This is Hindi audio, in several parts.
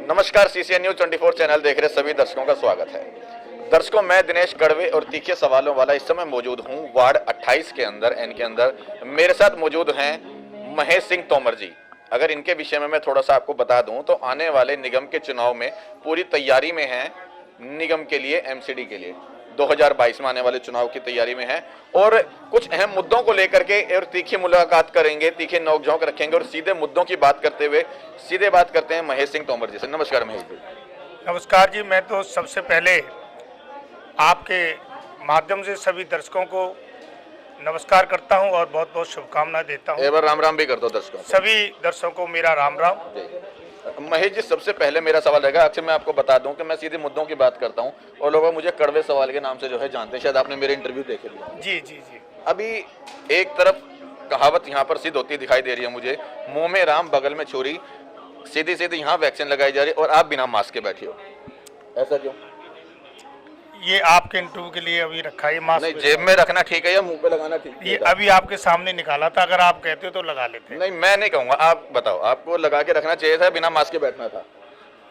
नमस्कार, सीसीएन न्यूज 24 चैनल देख रहे सभी दर्शकों का स्वागत है। दर्शकों, मैं दिनेश कड़वे और तीखे सवालों वाला इस समय मौजूद हूं वार्ड 28 के अंदर, एन के अंदर। मेरे साथ मौजूद हैं महेश सिंह तोमर जी। अगर इनके विषय में मैं थोड़ा सा आपको बता दूं तो आने वाले निगम के चुनाव में पूरी तैयारी में हैं। निगम के लिए, एमसीडी के लिए 2022 में आने वाले चुनाव की तैयारी में है और कुछ अहम मुद्दों को लेकर के और तीखी मुलाकात करेंगे, तीखे नोक-झोंक रखेंगे और सीधे मुद्दों की बात करते हुए सीधे बात करते हैं महेश सिंह तोमर जी से। नमस्कार महेश जी। नमस्कार जी। मैं तो सबसे पहले आपके माध्यम से सभी दर्शकों को नमस्कार करता हूं और बहुत बहुत शुभकामनाएं देता हूं। एक बार राम राम भी कर दो दर्शकों। सभी दर्शकों को मेरा राम राम। महेश जी, सबसे पहले मेरा सवाल रहेगा, अक्सर मैं आपको बता दूं कि मैं सीधे मुद्दों की बात करता हूं और लोग मुझे कड़वे सवाल के नाम से जो है जानते हैं। शायद आपने मेरे इंटरव्यू देखे भी। जी जी जी। अभी एक तरफ कहावत यहाँ पर सिद्ध होती दिखाई दे रही है मुझे, मुंह में राम बगल में छुरी, सीधी सीधी यहाँ वैक्सीन लगाई जा रही है और आप बिना मास्क के बैठे हो, ऐसा क्यों? ये आपके इंटरव्यू के लिए अभी रखा है मास्क? नहीं, जेब में रखना ठीक है या मुंह पे लगाना ठीक है? ये अभी आपके सामने निकाला था, अगर आप कहते तो लगा लेते। नहीं, मैं नहीं कहूँगा, आप बताओ, आपको लगा के रखना चाहिए था, बिना मास्क के बैठना था?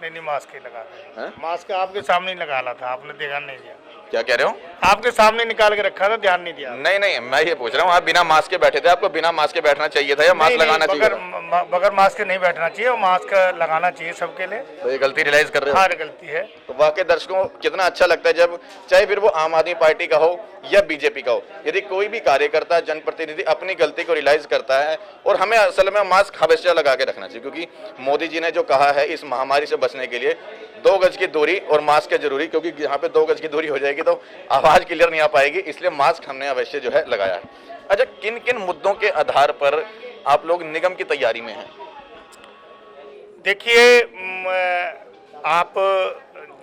नहीं, मास्क ही लगा रहे। मास्क आपके सामने निकाला था, आपने ध्यान नहीं दिया। क्या कह रहे हो? आपके सामने निकाल के रखा था, ध्यान नहीं दिया। नहीं नहीं, मैं ये पूछ रहा हूँ, आप बिना मास्क के बैठे थे, आपको बिना मास्क के बैठना चाहिए था या मास्क लगाना चाहिए था? बगैर मास्क के नहीं बैठना चाहिए, और मास्क लगाना चाहिए सबके लिए। तो ये गलती रियलाइज कर रहे हो? हाँ, गलती है। तो वाकई दर्शकों कितना अच्छा लगता है जब, चाहे फिर वो आम आदमी पार्टी का हो या बीजेपी का हो, यदि कोई भी कार्यकर्ता, जनप्रतिनिधि अपनी गलती को रियलाइज करता है। और हमें असल में मास्क हमेशा लगा के रखना चाहिए, क्योंकि मोदी जी ने जो कहा है इस महामारी से बचने के लिए 2 गज की दूरी और मास्क है जरूरी, क्योंकि यहाँ पे 2 गज की दूरी हो जाएगी तो आवाज क्लियर नहीं आ पाएगी, इसलिए मास्क हमने अवश्य जो है लगाया है। अच्छा, किन किन मुद्दों के आधार पर आप लोग निगम की तैयारी में हैं? देखिए, आप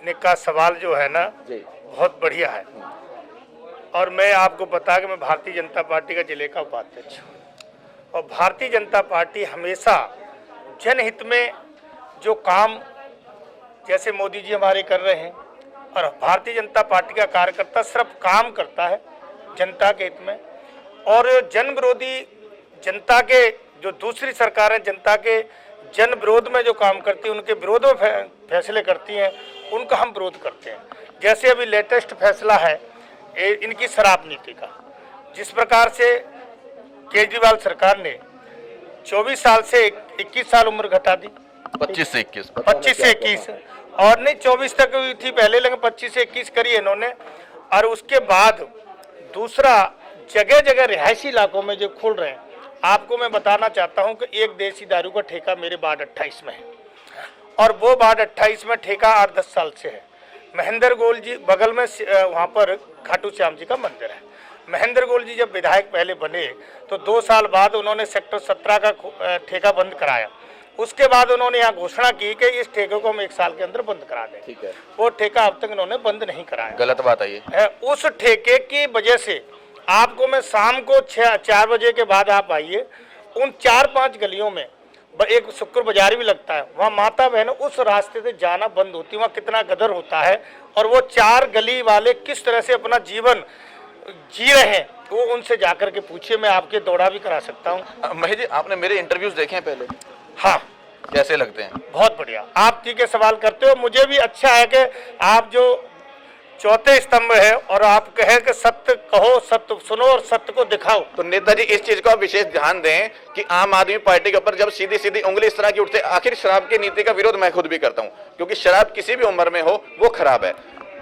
ने का सवाल जो है ना बहुत बढ़िया है, और मैं आपको बता कि मैं भारतीय जनता पार्टी का जिले का उपाध्यक्ष हूँ और भारतीय जनता पार्टी हमेशा जनहित में जो काम जैसे मोदी जी हमारे कर रहे हैं, और भारतीय जनता पार्टी का कार्यकर्ता सिर्फ काम करता है जनता के हित में, और जन विरोधी, जनता के जो दूसरी सरकारें जनता के जन विरोध में जो काम करती हैं, उनके विरोध में फैसले करती हैं, उनका हम विरोध करते हैं। जैसे अभी लेटेस्ट फैसला है इनकी शराब नीति का, जिस प्रकार से केजरीवाल सरकार ने 24 साल से 21 साल उम्र घटा दी, 25 से 21 और नहीं 24 तक थी पहले, लेकिन 25 से 21 करी है इन्होंने। और उसके बाद दूसरा, जगह जगह रिहायशी इलाकों में जो खुल रहे हैं, आपको मैं बताना चाहता हूं कि एक देसी दारू का ठेका मेरे वार्ड 28 में है, और वो वार्ड 28 में ठेका 8-10 साल से है। महेंद्र गोल जी बगल में, वहाँ पर खाटू श्याम जी का मंदिर है। महेंद्र गोल जी जब विधायक पहले बने तो 2 साल बाद उन्होंने सेक्टर 17 का ठेका बंद कराया। उसके बाद उन्होंने यहाँ घोषणा की कि इस ठेके को हम 1 साल के अंदर बंद करा दें। ठीक है। वो ठेका अब तक इन्होंने बंद नहीं कराया। गलत बात है ये। उस ठेके की वजह से आपको मैं शाम को 4 बजे के बाद आप आइए, उन 4-5 गलियों में एक शुक्र बाजार भी लगता है, वहाँ माता बहन उस रास्ते से जाना बंद होती है। वहाँ कितना गदर होता है, और वो 4 गली वाले किस तरह से अपना जीवन जी रहे हैं, वो उनसे जाकर के पूछिए। मैं आपके दौड़ा भी करा सकता हूँ। महेश जी, आपने मेरे इंटरव्यूज देखे हैं पहले? हाँ। कैसे लगते हैं? बहुत बढ़िया। आप ठीक है सवाल करते हो। मुझे भी अच्छा है कि आप जो चौथे स्तंभ है और आप कहे कि सत्य कहो, सत्य सुनो और सत्य को दिखाओ। तो नेताजी, इस चीज को आप विशेष ध्यान दें कि आम आदमी पार्टी के ऊपर जब सीधी सीधी उंगली इस तरह की उठते, आखिर शराब की नीति का विरोध मैं खुद भी करता हूं, क्योंकि शराब किसी भी उम्र में हो वो खराब है।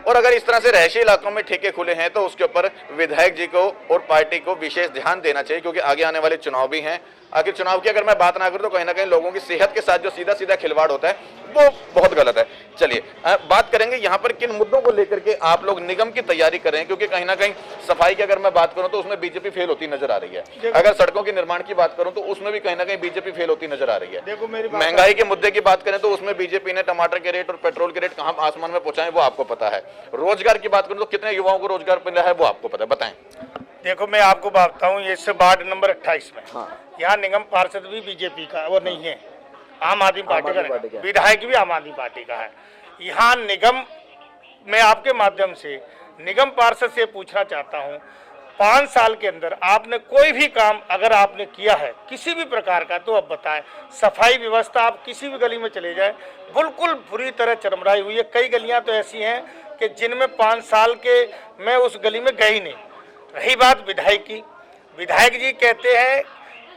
और अगर इस तरह से रहायशी इलाकों में ठेके खुले हैं तो उसके ऊपर विधायक जी को और पार्टी को विशेष ध्यान देना चाहिए, क्योंकि आगे आने वाले चुनाव भी हैं। आखिर चुनाव की अगर मैं बात ना करूं तो कहीं ना कहीं लोगों की सेहत के साथ जो सीधा सीधा खिलवाड़ होता है वो बहुत गलत है। चलिए बात करेंगे यहाँ पर किन मुद्दों को लेकर के आप लोग निगम की तैयारी कर रहे हैं, क्योंकि कहीं ना कहीं सफाई की अगर मैं बात करूं तो उसमें बीजेपी फेल होती नजर आ रही है। अगर सड़कों के निर्माण की बात करूं तो उसमें भी कहीं ना कहीं बीजेपी फेल होती नजर आ रही है। महंगाई के मुद्दे की बात करें तो उसमें बीजेपी ने टमाटर के रेट और पेट्रोल के रेट कहां आसमान में पहुंचाए वो आपको पता है। रोजगार की बात करूं तो कितने युवाओं को रोजगार मिला है वो आपको पता है, बताएं। देखो, मैं आपको बताता हूँ, ये वार्ड नंबर 28 में यहाँ निगम पार्षद भी बीजेपी का वो नहीं है, आम आदमी पार्टी का, विधायक भी आम आदमी पार्टी का है। यहाँ निगम, मैं आपके माध्यम से निगम पार्षद से पूछना चाहता हूँ 5 साल के अंदर आपने कोई भी काम अगर आपने किया है किसी भी प्रकार का, तो अब बताएं। सफाई व्यवस्था आप किसी भी गली में चले जाएं, बिल्कुल बुरी तरह चरमराई हुई है। कई गलियां तो ऐसी हैं कि जिनमें 5 साल के मैं उस गली में गई नहीं। रही बात विधायक की, विधायक जी कहते हैं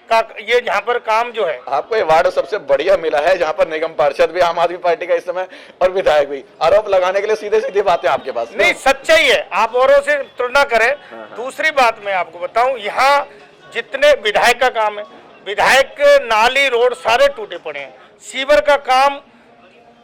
का ये यहाँ पर काम जो है, आपको ये वार्ड सबसे बढ़िया मिला है जहाँ पर निगम पार्षद भी आम आदमी पार्टी का इस समय और विधायक भी। आरोप लगाने के लिए सीधे सीधे बातें आपके पास नहीं, सच्चाई है, आप औरों से तुलना करें। दूसरी बात मैं आपको बताऊं, यहाँ जितने विधायक का काम है, विधायक के नाली रोड सारे टूटे पड़े हैं। सीवर का काम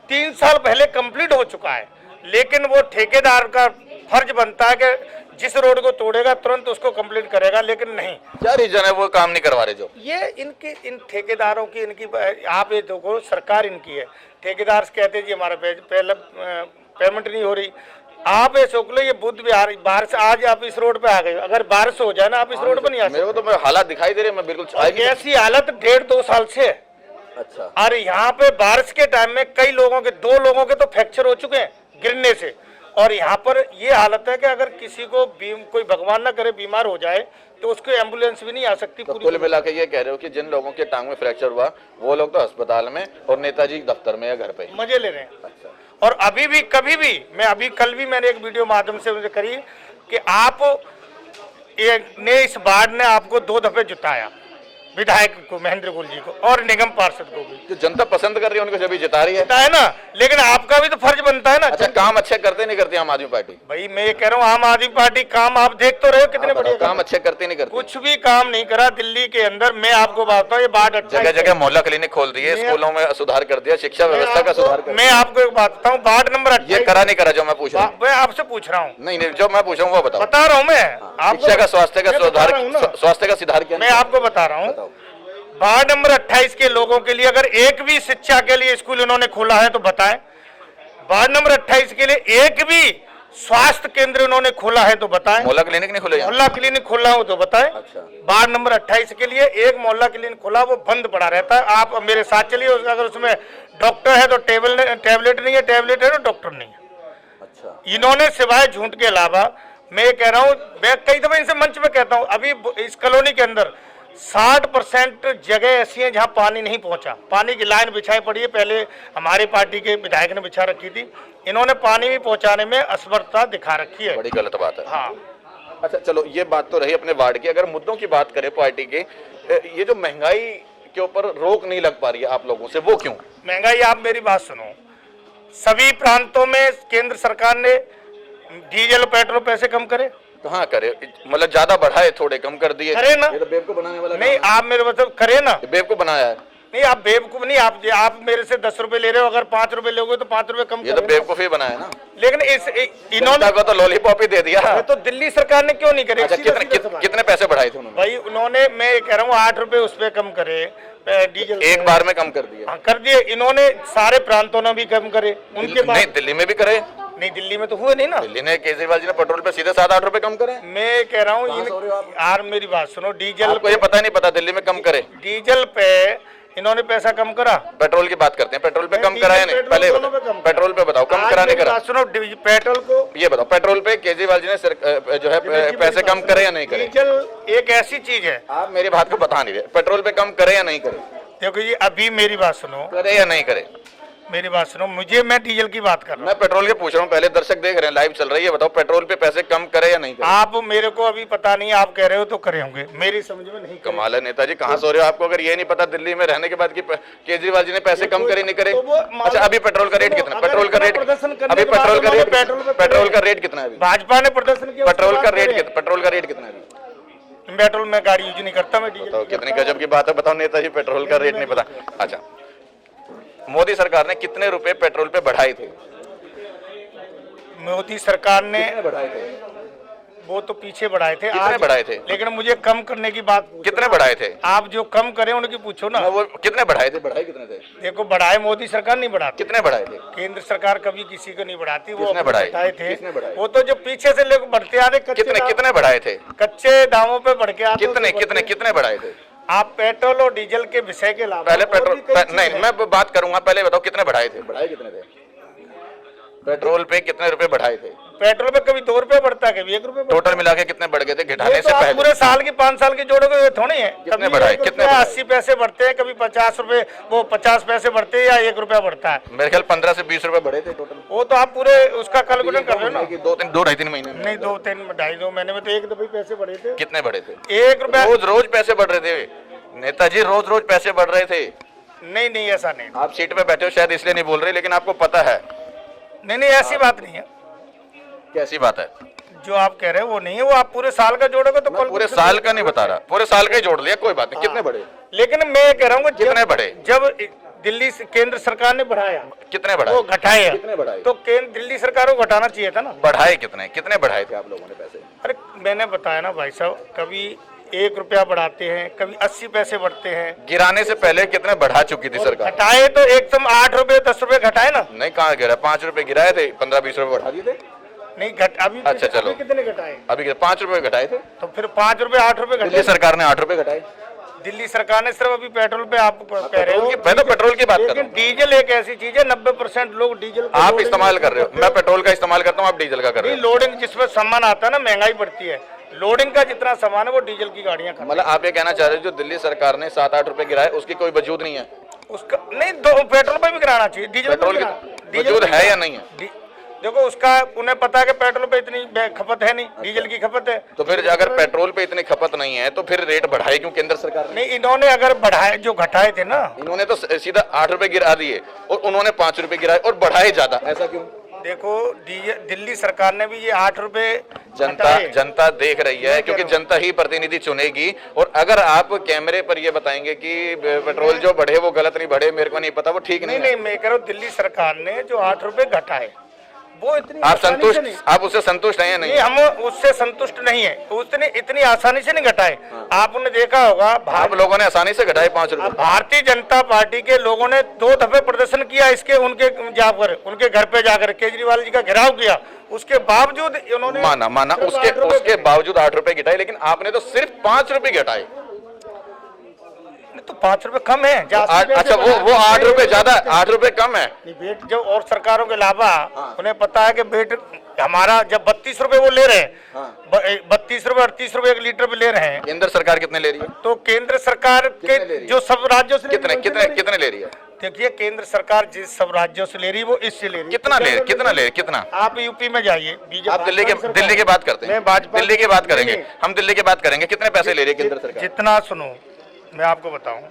3 साल पहले कंप्लीट हो चुका है, लेकिन वो ठेकेदार का फर्ज बनता है कि जिस रोड को तोड़ेगा तुरंत उसको कंप्लीट करेगा, लेकिन नहीं। क्या रीजन है वो काम नहीं करवा रहे? जो ये इन ठेकेदारों की, इनकी, आप ये देखो सरकार इनकी है। ठेकेदार कहते हैं जी हमारा पहले पेमेंट नहीं हो रही। आप ये सोच लो, ये बुध बिहार बारिश, आज आप इस रोड पे आ गए, अगर बारिश हो जाए ना आप इस रोड पे नहीं आ सकते। मेरे को तो हालात दिखाई दे रहे, मैं बिल्कुल ऐसी हालत 1.5-2 साल से है। अच्छा। और यहाँ पे बारिश के टाइम में कई लोगों के, 2 लोगों के तो फ्रैक्चर हो चुके हैं गिरने से। और यहाँ पर ये हालत है कि अगर किसी को कोई भगवान ना करे बीमार हो जाए तो उसको एम्बुलेंस भी नहीं आ सकती। तो कुल मिला के ये कह रहे हो कि जिन लोगों के टांग में फ्रैक्चर हुआ वो लोग तो अस्पताल में और नेताजी दफ्तर में या घर पे मजे ले रहे हैं। अच्छा। और अभी भी, कभी भी, मैं अभी कल भी मैंने एक वीडियो माध्यम से मुझे करी कि आप ने इस बाढ़ ने आपको 2 दफे जुटाया, विधायक को, महेंद्र गुल जी को, और निगम पार्षद को भी। जो जनता पसंद कर रही है उनको जब जिता रही है ना, लेकिन आपका भी तो फर्ज बनता है ना। अच्छा, काम अच्छे करते नहीं करती आम आदमी पार्टी? भाई मैं ये कह रहा हूँ, आम आदमी पार्टी काम आप देख तो रहे हो कितने बढ़िया काम अच्छे करते नहीं करते? कुछ भी काम नहीं करा दिल्ली के अंदर। मैं आपको बताता हूँ, ये बाढ़ जगह जगह मोहल्ला क्लिनिक खोल दिए, स्कूलों में सुधार कर दिया, शिक्षा व्यवस्था का सुधार कर दिया। मैं आपको एक बात बताऊँ, वार्ड नंबर 28 ये करा नहीं करा जो मैं पूछ रहा हूँ? मैं आपसे पूछ रहा हूँ। नहीं, जो मैं पूछ रहा हूँ वो बताओ। बता रहा हूँ मैं शिक्षा का, स्वास्थ्य का सुधार, स्वास्थ्य का सुधार किया? मैं आपको बता रहा हूँ, वार्ड नंबर 28 के लोगों के लिए अगर एक भी शिक्षा के लिए स्कूल इन्होंने खोला है तो बताएं। वार्ड नंबर 28 के लिए एक भी स्वास्थ्य केंद्र इन्होंने खोला है तो बताएं। मोहल्ला क्लिनिक नहीं खोला? मोहल्ला क्लिनिक खोला हो तो बताएं। अच्छा। वार्ड नंबर 28 के लिए एक मोहल्ला क्लिनिक खोला, वो बंद पड़ा रहता है। आप मेरे साथ चलिए, अगर उसमें डॉक्टर है तो टैबलेट नहीं है, टैबलेट है तो डॉक्टर नहीं है। अच्छा। इन्होंने सिवाय झूठ के अलावा, मैं कह रहा हूँ, मैं कई दफा इनसे मंच पे कहता हूँ, अभी इस कॉलोनी के अंदर 60% जगह ऐसी हैं जहां पानी नहीं पहुंचा। पानी की लाइन बिछाई पड़ी है, पहले हमारी पार्टी के विधायक ने बिछा रखी थी। इन्होंने पानी भी पहुंचाने में असमर्थता दिखा रखी है। बड़ी गलत बात है। हाँ। अच्छा चलो, ये बात तो रही अपने वार्ड की। अगर मुद्दों की बात करें पार्टी के, ये जो महंगाई के ऊपर रोक नहीं लग पा रही है आप लोगों से, वो क्यों? महंगाई, आप मेरी बात सुनो, सभी प्रांतों में केंद्र सरकार ने डीजल पेट्रोल पैसे कम करे। कहाँ करे? मतलब ज्यादा बढ़ाए, थोड़े कम कर दिए? करे ना। ये तो बेवकूफ बनाने वाला नहीं, आप मेरे मतलब करे ना। बेवकूफ बनाया है? नहीं, आप बेवकूफ नहीं, आप मेरे से 10 रुपए ले रहे हो, अगर 5 रुपए लोगे तो 5 रुपए कम। ये तो बेवकूफी बनाया ना। लेकिन इन्होंने को तो लॉलीपॉप ही दे दिया। तो दिल्ली सरकार ने क्यों नहीं करे? अच्छा, कितने पैसे बढ़ाए थे उन्होंने? भाई उन्होंने, मैं कह रहा हूँ 8 रुपए उस पे कम करे डीजल, एक बार में कम कर दिए। हाँ, कर दिए। इन्होंने सारे प्रांतों ने भी कम करे, उनके बाद नहीं, दिल्ली में भी करे। नहीं, दिल्ली में तो हुए नहीं ना। दिल्ली ने, केजरीवाल जी ने पेट्रोल पे सीधे 7-8 रुपए कम करे। मैं कह रहा हूँ यार, मेरी बात सुनो, डीजल आपको ये पता नहीं पता दिल्ली में कम करे? डीजल पे इन्होंने पैसा कम करा। पेट्रोल की बात करते हैं, पेट्रोल पे कम कराया नहीं? पहले पेट्रोल पे बताओ, कम करा नहीं करा? सुनो, पेट्रोल को ये बताओ, पेट्रोल पे केजरीवाल जी ने जो है पैसे कम करे या नहीं करे? डीजल एक ऐसी चीज है, आप मेरी बात को बता नहीं रहे। पेट्रोल पे कम करे या नहीं करे? देखो ये, अभी मेरी बात सुनो, करे या नहीं करे? मेरी बात सुनो, मैं डीजल की बात कर रहा हूँ। मैं पेट्रोल के पूछ रहा हूँ, पहले दर्शक देख रहे हैं, लाइव चल रही है, बताओ पेट्रोल पे पैसे कम करे या नहीं करे? आप मेरे को अभी पता नहीं, आप कह रहे हो तो करे होंगे, मेरी समझ में नहीं। कमाल है नेताजी, कहाँ सो रहे हो? आपको अगर ये नहीं पता दिल्ली में रहने के बाद कि केजरीवाल जी ने पैसे कम करे नहीं करे? अच्छा, अभी पेट्रोल का रेट कितना? पेट्रोल का रेट अभी पेट्रोल का रेट कितना है? भाजपा ने प्रदर्शन किया, पेट्रोल का रेट कितना है? पेट्रोल में गाड़ी यूज नहीं करता मैं। बताओ कितनी गजब की बात है। बताओ नेताजी, पेट्रोल का रेट नहीं पता? अच्छा, मोदी सरकार ने कितने रुपए पेट्रोल पे बढ़ाए थे? मोदी सरकार ने बढ़ाए थे? वो तो पीछे बढ़ाए थे। कितने बढ़ाए थे? लेकिन मुझे कम करने की बात, कितने बढ़ाए थे? आप जो कम करें उनकी पूछो ना। वो कितने बढ़ाए थे? बढ़ाए कितने थे? देखो, बढ़ाए मोदी सरकार नहीं बढ़ाती। कितने बढ़ाए थे? केंद्र सरकार कभी किसी को नहीं बढ़ाती, वो बढ़ाए थे। वो तो जो पीछे से लोग बढ़ते आ रहे। कितने बढ़ाए थे? कच्चे दामों पे बढ़ के आते। कितने बढ़ाए थे? आप पेट्रोल और डीजल के विषय के अलावा पहले पेट्रोल नहीं, मैं बात करूंगा, पहले बताओ कितने बढ़ाए थे? बढ़ाए कितने थे? पेट्रोल पे कितने रुपए बढ़ाए थे? पेट्रोल पे कभी 2 रुपए बढ़ता है, कभी 1 रुपए बढ़ता है। टोटल मिला के कितने बढ़ गए थे घटाने ये से तो आप पहले? पूरे साल की 5 साल की जोड़ोगे ये थोड़ी है। कितने कभी बढ़ाए? 1 कितने रुपया बढ़ाए? 80 पैसे बढ़ते हैं, कभी 50 रुपए, वो 50 पैसे बढ़ते हैं या 1 रुपया बढ़ता है। मेरे ख्याल 15 से 20 रुपए बढ़े थे टोटल। वो तो आप पूरे उसका कैलकुलेशन कर रहे हो ना। 2-3 महीने में नहीं 2-2 महीने में तो 1 दफे पैसे बढ़े थे। कितने बढ़े थे? 1 रुपया। रोज पैसे बढ़ रहे थे नेताजी, रोज पैसे बढ़ रहे थे। नहीं ऐसा नहीं। आप सीट पे बैठे हो शायद इसलिए नहीं बोल रहे, लेकिन आपको पता है। नहीं ऐसी बात नहीं है। कैसी बात है? जो आप कह रहे हैं वो नहीं है, वो आप पूरे साल का जोड़ोगे तो मैं पूरे साल का नहीं बता रहा, पूरे साल का ही जोड़ लिया, कोई बात नहीं। कितने बढ़े? लेकिन मैं कह रहा हूँ कितने बढ़े? जब दिल्ली से केंद्र सरकार ने बढ़ाया, कितने बढ़ाए? वो घटाए, कितने बढ़ाए? तो केंद्र दिल्ली सरकार को घटाना चाहिए था ना। बढ़ाए कितने बढ़ाए थे आप लोगों ने पैसे? अरे मैंने बताया ना भाई साहब, कभी 1 रुपया बढ़ाते हैं, कभी 80 पैसे बढ़ते हैं। गिराने से पहले कितने बढ़ा चुकी थी सरकार? घटाए तो एकदम 8 रुपए 10 रुपए घटाए ना। नहीं, कहाँ गिरा? 5 रुपए गिराए थे, 15-20 रुपए बढ़ा दिए थे। नहीं अभी अच्छा, चलो। अभी कितने घटाए? अभी 5 रुपए घटाए थे। तो फिर 5 रुपए 8 रुपए दिल्ली घटाए। सरकार ने 8 रुपए घटाए। दिल्ली सरकार ने सिर्फ अभी पेट्रोल पे आप कह रहे हो। मैं तो पेट्रोल की बात कर रहा लेकिन हूँ। डीजल एक ऐसी चीज है, 90% लोग डीजल को आप लोडिंग इस्तेमाल कर रहे हो, मैं पेट्रोल का इस्तेमाल करता हूँ, आप डीजल का कर रहे नहीं, हो। लोडिंग जिसमें सामान आता है ना, महंगाई बढ़ती है। लोडिंग का जितना सामान है वो डीजल की गाड़ियां कर। मतलब आप ये कहना चाह रहे हो जो दिल्ली सरकार ने 7-8 रुपए गिराए उसकी कोई वजूद नहीं है? उसका नहीं, दो पेट्रोल पे भी गिराना चाहिए, डीजल पे पेट्रोल भी की वजूद है या नहीं है? देखो उसका उन्हें पता है कि पेट्रोल पे इतनी खपत है नहीं, डीजल की खपत है। तो फिर अगर पेट्रोल पे इतनी खपत नहीं है तो फिर रेट बढ़ाए क्यों केंद्र सरकार ने? नहीं, इन्होंने अगर बढ़ाए, जो घटाए थे ना, इन्होंने तो सीधा 8 रुपए गिरा दिए और उन्होंने 5 रुपए गिराए और बढ़ाए ज्यादा, ऐसा क्यों? देखो दिल्ली सरकार ने भी ये 8 रुपए जनता देख रही है, क्योंकि जनता ही प्रतिनिधि चुनेगी। और अगर आप कैमरे पर ये बताएंगे कि पेट्रोल जो बढ़े वो गलत नहीं बढ़े, मेरे को नहीं पता, वो ठीक नहीं है। नहीं मैं कह रहा हूँ दिल्ली सरकार ने जो 8 रुपए घटाए वो इतनी आप आसानी से संतुष्ट, नहीं। आप उससे संतुष्ट हैं या नहीं? नहीं, हम उससे संतुष्ट नहीं है, उसने इतनी आसानी से नहीं घटाए। आपने देखा होगा आप लोगों ने आसानी से घटाए 5 रुपए। भारतीय जनता पार्टी के लोगों ने 2 दफे प्रदर्शन किया इसके, उनके जाकर, उनके घर पे जाकर केजरीवाल जी का घेराव किया, उसके बावजूद उन्होंने माना उसके बावजूद 8 रुपए घटाए, लेकिन आपने तो सिर्फ 5 रुपए घटाए। तो 5 रुपए कम है। अच्छा, वो 8 रुपए ज्यादा, 8 रुपए कम है। बेट जब और सरकारों के अलावा उन्हें पता है कि बेट हमारा जब 32 रुपए वो ले रहे हैं, 32 रुपए 38 रुपए 1 लीटर पे ले रहे हैं। केंद्र सरकार कितने ले रही है? तो केंद्र सरकार के जो सब राज्यों से कितने ले रही है? देखिए, केंद्र सरकार जिस सब राज्यों से ले रही है वो इससे ले रही है। कितना? आप यूपी में जाइए, आप दिल्ली की बात करते हैं, दिल्ली की बात करेंगे, हम दिल्ली की बात करेंगे। कितने पैसे ले रही है केंद्र सरकार? जितना सुनो, मैं आपको बताऊं,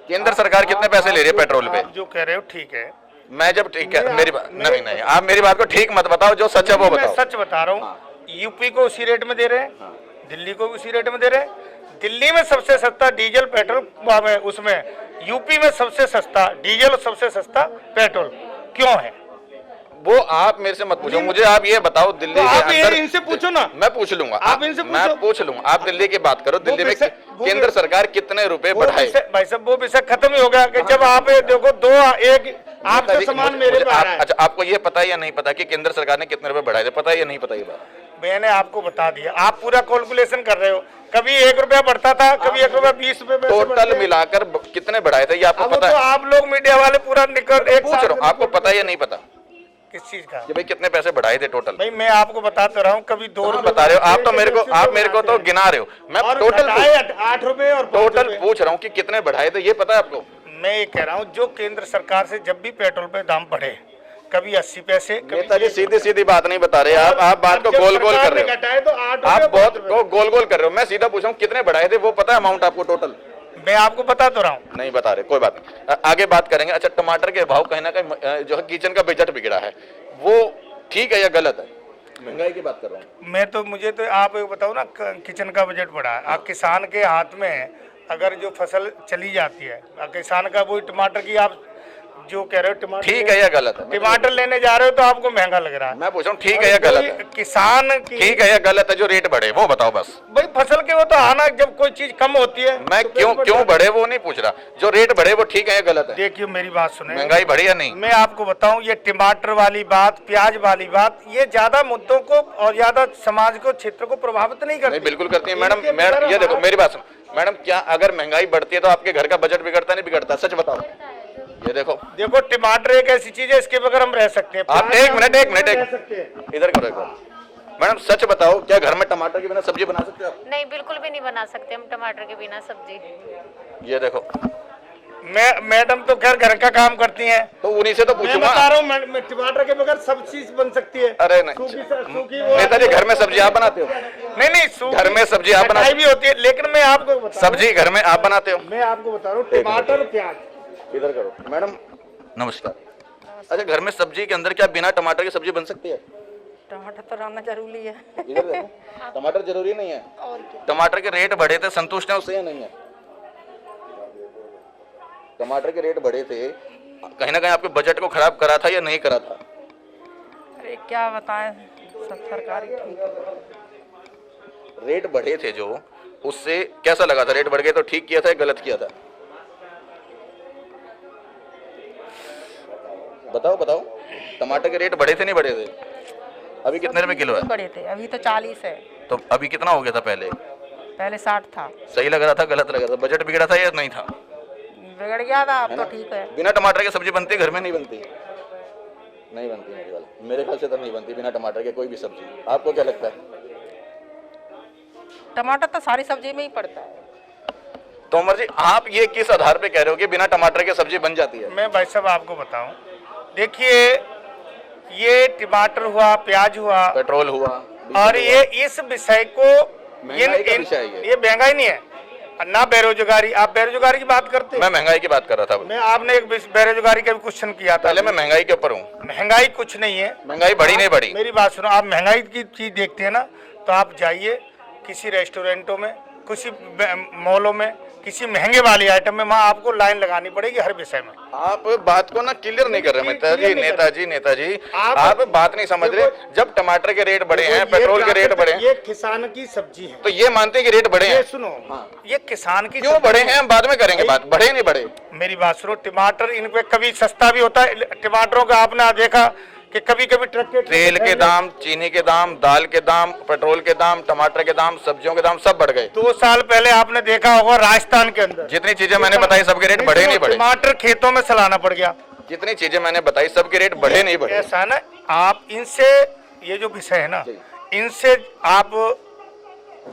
केंद्र सरकार कितने पैसे ले रही है पेट्रोल पे? आप जो कह रहे हो ठीक है। मैं जब ठीक है, मेरी बात नहीं, आप मेरी बात को ठीक मत बताओ, जो सच है वो बताओ। मैं सच बता रहा हूँ, यूपी को उसी रेट में दे रहे हैं, दिल्ली को भी उसी रेट में दे रहे हैं। दिल्ली में सबसे सस्ता डीजल पेट्रोल, उसमें यूपी में सबसे सस्ता डीजल और सबसे सस्ता पेट्रोल क्यों है? वो आप मेरे से मत पूछो, मुझे आप ये बताओ दिल्ली तो के आप अंदर। इनसे पूछो ना। मैं पूछ लूंगा, आप इनसे मैं पूछो। पूछ लूंगा। आप दिल्ली की बात करो, दिल्ली में केंद्र सरकार कितने रुपए बढ़ाए? भाई साहब वो विषय खत्म ही हो गया कि जब आप देखो 2-1 आपका सामान मेरे पे आ रहा है। अच्छा, आपको ये पता है या नहीं पता कि केंद्र सरकार ने कितने रुपए बढ़ाए थे? पता है या नहीं पता? ये बात मैंने आपको बता दिया, आप पूरा कैलकुलेशन कर रहे हो। कभी 1 रुपया बढ़ता था, कभी 1 रुपया 20 रुपए। टोटल मिलाकर कितने बढ़ाए थे ये आपको पता तो है? आप लोग मीडिया वाले पूरा निकल एक पूछ रहा हूँ, आपको पता है या नहीं पता किस चीज का? कि भाई कितने पैसे बढ़ाए थे टोटल? भाई मैं आपको बताता रहा हूँ, कभी 2 रुपए बता रहे हो आप, तो मेरे को तो गिना रहे हो। मैं टोटल 8 रुपए और 5 टोटल रुपए। पूछ रहा हूँ कि कितने बढ़ाए थे, ये पता है आपको? मैं ये कह रहा हूँ, जो केंद्र सरकार से जब भी पेट्रोल पे दाम बढ़े, कभी 80 पैसे, नेताजी सीधी बात नहीं बता रहे आप बात को गोल गोल कर रहे हो। घटाए तो 8 आप बहुत गोल गोल कर रहे हो। मैं सीधा पूछ रहा हूँ कितने बढ़ाए थे, वो पता है अमाउंट आपको टोटल? मैं आपको बता तो रहा हूँ। नहीं बता रहे, कोई बात नहीं, आगे बात करेंगे। अच्छा, टमाटर के भाव कहीं ना कहीं जो है किचन का बजट बिगड़ा है, वो ठीक है या गलत है? महंगाई की बात कर रहा हूँ मैं तो, मुझे तो आप एक बताओ ना, किचन का बजट बढ़ा है। आप किसान के हाथ में अगर जो फसल चली जाती है, किसान का वही टमाटर की आप जो कह रहे हो, टमाटर ठीक है या गलत है? टमाटर लेने जा रहे हो तो आपको महंगा लग रहा है। मैं पूछ रहा हूँ ठीक है या गलत है? किसान ठीक है या गलत है जो रेट बढ़े, वो बताओ बस। भाई फसल के वो तो आना, जब कोई चीज कम होती है मैं तो क्यों बढ़े वो नहीं पूछ रहा, जो रेट बढ़े वो ठीक है या गलत है? देखिए मेरी बात सुने, महंगाई बढ़ी या नहीं? मैं आपको बताऊं, ये टमाटर वाली बात, प्याज वाली बात, ये ज्यादा मुद्दों को और ज्यादा समाज को, क्षेत्र को प्रभावित नहीं करती। बिल्कुल करती है मैडम। ये देखो मेरी बात सुनो मैडम, क्या अगर महंगाई बढ़ती है तो आपके घर का बजट बिगड़ता नहीं बिगड़ता? सच बताओ। ये देखो देखो टमाटर एक ऐसी चीज है, इसके बगैर हम रह सकते हैं। आप एक मिनट रह सकते हैं। इधर करो एक बार। मैडम सच बताओ, क्या घर में टमाटर के बिना सब्जी बना सकते हो आप? नहीं, बिल्कुल भी नहीं बना सकते हम टमाटर के बिना सब्जी। ये देखो, मैडम तो खैर घर का काम करती हैं, तो उन्हीं से तो मैं पूछूंगा। बता रहा हूँ टमाटर के बगैर सब चीज बन सकती है। अरे नहीं सूखी वो नेताजी, घर में सब्जी आप बनाते हो? नहीं सूखी घर में सब्जी आप बनाते मिठाई भी होती है, लेकिन मैं आपको बता रहा हूँ, सब्जी घर में आप बनाते हो? मैं आपको बता रहा हूँ टमाटर प्याज। इधर करो मैडम, नमस्कार। अच्छा, घर में सब्जी के अंदर क्या बिना टमाटर की सब्जी बन सकती है? टमाटर तो रहना जरूरी है। इधर देखो, टमाटर जरूरी नहीं है। टमाटर के रेट बढ़े थे, संतुष्ट है उससे या नहीं है? टमाटर के रेट बढ़े थे, कहीं ना कहीं आपके बजट को खराब करा था या नहीं करा था? अरे क्या बताएं, सब सरकारी ठीक है। रेट बढ़े थे जो, उससे कैसा लगा था? रेट बढ़ गए तो ठीक किया था या गलत किया था? बताओ बताओ, टमाटर के रेट बढ़े थे नहीं बढ़े थे? अभी कितने रुपए किलो है? बढ़े थे, अभी तो 40 है। तो अभी कितना हो गया था पहले? पहले 60 था। सही लग रहा था, गलत लग रहा था? बजट बिगड़ा था या नहीं था? बिगड़ गया था, अब तो ठीक है। बिना टमाटर की सब्जी बनती है घर में? नहीं बनती, नहीं बनती मेरे ख्याल, मेरे ख्याल से तो नहीं बनती बिना टमाटर के कोई भी सब्जी। आपको क्या लगता है? टमाटर तो सारी सब्जी में ही पड़ता है। तोमर जी, आप ये किस आधार पे कह रहे हो कि बिना टमाटर के सब्जी बन जाती है? मैं भाई साहब आपको बताऊं, देखिए ये टमाटर हुआ, प्याज हुआ, पेट्रोल हुआ, और ये इस विषय को महंगाई का विषय है ये महंगाई नहीं है ना बेरोजगारी। आप बेरोजगारी की बात करते हैं, मैं महंगाई की बात कर रहा था। मैं आपने एक बेरोजगारी का भी क्वेश्चन किया था। पहले मैं महंगाई के ऊपर हूँ। महंगाई कुछ नहीं है, महंगाई बढ़ी नहीं बढ़ी? मेरी बात सुनो, आप महंगाई की चीज देखते हैं ना, तो आप जाइए किसी रेस्टोरेंटों में, किसी मॉलों में, किसी महंगे वाली आइटम में, वहाँ आपको लाइन लगानी पड़ेगी हर विषय में। आप बात को ना क्लियर नहीं कर रहे नेताजी, आप बात नहीं समझ रहे। जब टमाटर के रेट बढ़े हैं, पेट्रोल के रेट बढ़े हैं, ये किसान की सब्जी है, तो ये मानते हैं कि रेट बढ़े ये हैं। सुनो, ये किसान की क्यों बढ़े हैं हम बाद में करेंगे बात, बढ़े नहीं बढ़े? मेरी बात सुनो, टमाटर इन पे कभी सस्ता भी होता है टमाटरों का, आपने देखा कि कभी कभी ट्रक के तेल के दाम, चीनी के दाम, दाल के दाम, पेट्रोल के दाम, टमाटर के दाम, सब्जियों के दाम सब बढ़ गए। 2 साल पहले आपने देखा होगा राजस्थान के अंदर जितनी चीजें मैंने बताई सबके रेट बढ़े नहीं बढ़े? टमाटर खेतों में सलाना पड़ गया। जितनी चीजें मैंने बताई सबके रेट बढ़े नहीं बढ़े? ऐसा ना, आप इनसे, ये जो विषय है ना, इनसे आप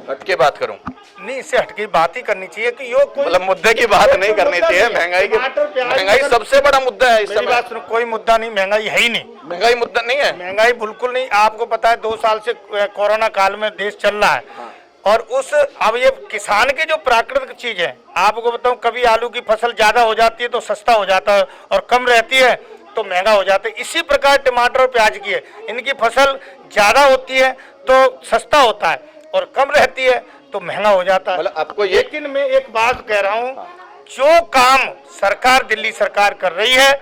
हट के बात करूं? नहीं, इससे हटके बात ही करनी चाहिए कि यो कोई मतलब मुद्दे की बात नहीं करनी चाहिए। महंगाई की, महंगाई सबसे बड़ा मुद्दा है इस मेरी समय। बात सुनो, कोई मुद्दा नहीं, महंगाई है ही नहीं, महंगाई मुद्दा नहीं है। महंगाई बिल्कुल नहीं। आपको पता है 2 साल से कोरोना काल में देश चल रहा है, और उस अब ये किसान की जो प्राकृतिक चीज है, आपको बताऊं, कभी आलू की फसल ज्यादा हो जाती है तो सस्ता हो जाता है, और कम रहती है तो महंगा हो जाता है। इसी प्रकार टमाटर और प्याज की है, इनकी फसल ज्यादा होती है तो सस्ता होता है, और कम रहती है तो महंगा हो जाता है। मतलब आपको ये, लेकिन मैं एक बात कह रहा हूँ, जो काम सरकार, दिल्ली सरकार कर रही है,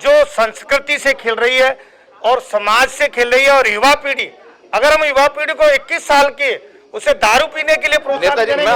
जो संस्कृति से खेल रही है और समाज से खेल रही है, और युवा पीढ़ी, अगर हम युवा पीढ़ी को 21 साल की उसे दारू पीने के लिए प्रोत्साहित करेंगे, मैं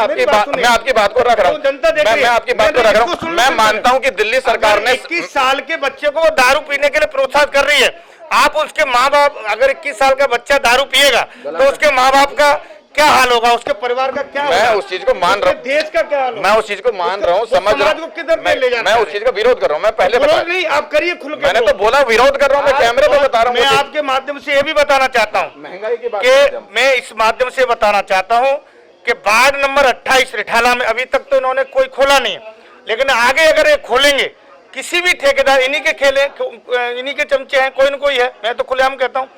आपकी बात को रख रहा हूँ, जनता देख रही है, मैं आपकी बात को रख रहा हूँ। मैं मानता हूँ कि दिल्ली सरकार ने 21 साल के बच्चे को दारू पीने के लिए प्रोत्साहित कर रही है। आप उसके माँ बाप, अगर 21 साल का बच्चा दारू पिएगा तो उसके माँ बाप का क्या हाल होगा, उसके परिवार का क्या होगा? मैं उस चीज को मान रहा हूँ, देश का क्या हाल होगा? मैं उस चीज को मान रहा हूँ, समझ रहा हूँ, किधर पे ले जाता मैं उस चीज का विरोध कर रहा हूँ। मैं पहले बता, नहीं, आप करिए खुल के, मैंने तो बोला विरोध कर रहा हूँ, मैं कैमरे पे बता रहा हूँ। मैं आपके माध्यम से ये भी बताना चाहता हूँ, महंगाई की बात कि मैं इस माध्यम से बताना चाहता हूँ कि वार्ड नंबर 28 रिठाला में अभी तक तो इन्होंने कोई खोला नहीं, लेकिन आगे अगर ये खोलेंगे, किसी भी ठेकेदार, इन्हीं के खेले, इन्हीं के चमचे हैं, कोई न कोई है, मैं तो खुलेआम कहता हूँ।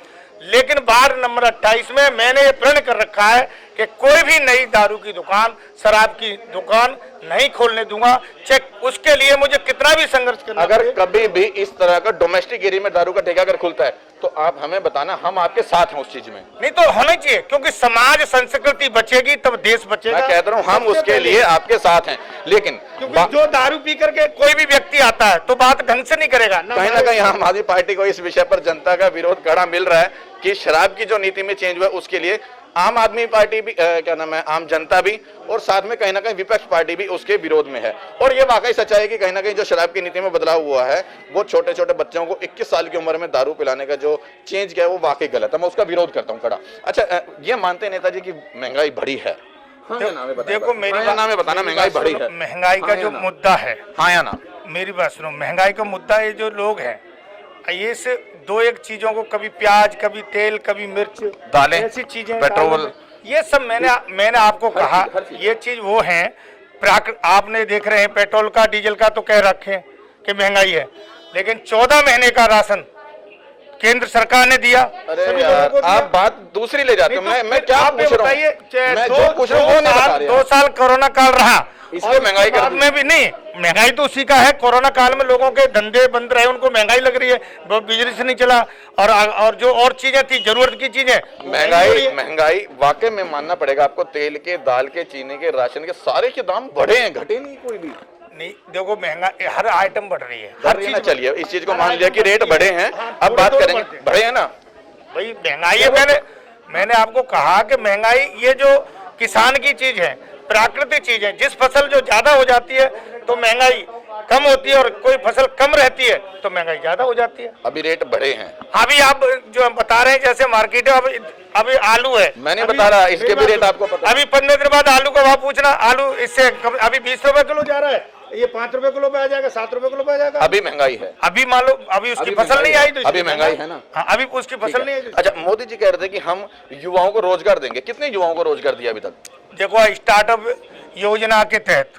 लेकिन वार्ड नंबर 28 में मैंने ये प्रण कर रखा है कि कोई भी नई दारू की दुकान, शराब की दुकान नहीं खोलने दूंगा, चेक उसके लिए मुझे कितना भी संघर्ष करना अगर पड़े। कभी भी इस तरह का डोमेस्टिक एरिया में दारू का ठेका अगर खुलता है तो आप हमें बताना, हम आपके साथ हैं उस चीज में। नहीं तो होना चाहिए, क्योंकि समाज संस्कृति बचेगी तब देश बचेगा। मैं कहता हूँ हम उसके लिए आपके साथ हैं, लेकिन क्योंकि जो दारू पी करके कोई भी व्यक्ति आता है तो बात ढंग से नहीं करेगा कहीं ना कहीं आम आदमी पार्टी को इस विषय पर जनता का विरोध कड़ा मिल रहा है कि शराब की जो नीति में चेंज हुआ उसके लिए आम आदमी पार्टी भी क्या नाम है, आम जनता भी, और साथ में कहीं ना कहीं विपक्ष पार्टी भी उसके विरोध में है। और ये वाकई सच्चाई है कि कहीं ना कहीं जो शराब की नीति में बदलाव हुआ है, वो छोटे छोटे बच्चों को 21 साल की उम्र में दारू पिलाने का जो चेंज किया है वो वाकई गलत है। मैं उसका विरोध करता हूँ कड़ा। अच्छा, ये मानते हैं नेताजी की महंगाई बढ़ी है? देखो मेरी नाम बताना, महंगाई बढ़ी है? महंगाई का जो मुद्दा है, हाँ या ना? मेरी बात सुनो, महंगाई का मुद्दा ये जो लोग हैं ये से दो एक चीजों को, कभी प्याज, कभी तेल, कभी मिर्च, दालें, ऐसी चीजें, पेट्रोल, ये सब मैंने आपको कहा ये चीज वो है। आपने देख रहे हैं पेट्रोल का, डीजल का तो कह रखे हैं कि महंगाई है, लेकिन 14 महीने का राशन केंद्र सरकार ने दिया। अरे यार, आप बात दूसरी ले जाते हो। मैं क्या पूछ रहा हूँ, मैं जो पूछ रहा हूँ वो नहीं बता रहे। 2 साल कोरोना काल रहा, इसमें महंगाई कर बाद में भी नहीं, महंगाई तो उसी का है। कोरोना काल में लोगों के धंधे बंद रहे, उनको महंगाई लग रही है, बिजनेस नहीं चला, और जो और चीजें थी, जरूरत की चीजें, महंगाई वाकई में मानना पड़ेगा आपको। तेल के, दाल के, चीनी के, राशन के सारे के दाम बढ़े हैं, घटे नहीं कोई भी नहीं। देखो महंगा हर आइटम बढ़ रही है, हर चीज। चलिए इस चीज को मान लिया कि रेट बढ़े हैं, अब बात करेंगे, बढ़े हैं ना भाई महंगाई है। मैंने आपको कहा कि महंगाई ये जो किसान की चीज है, प्राकृतिक चीज है। जिस फसल जो ज्यादा हो जाती है तो महंगाई कम होती है, और कोई फसल कम रहती है तो महंगाई ज्यादा हो जाती है। अभी रेट बढ़े हैं। अभी आप जो हम बता रहे हैं, जैसे मार्केट है अभी आलू है, मैं नहीं बता रहा, इसके भी रेट आपको पता है। अभी 15 दिन बाद आलू का भाव पूछना, आलू इससे अभी 20 रुपए किलो जा रहा है, ये 5 रुपए किलो पे आ जाएगा, 7 रुपए किलो पे आ जाएगा। अभी महंगाई है, अभी मान लो अभी उसकी फसल नहीं आई, तो अभी महंगाई है ना। हाँ, अभी उसकी फसल नहीं आई। अच्छा, मोदी जी कह रहे थे कि हम युवाओं को रोजगार देंगे। कितने युवाओं को रोजगार दिया अभी तक? देखो स्टार्टअप योजना के तहत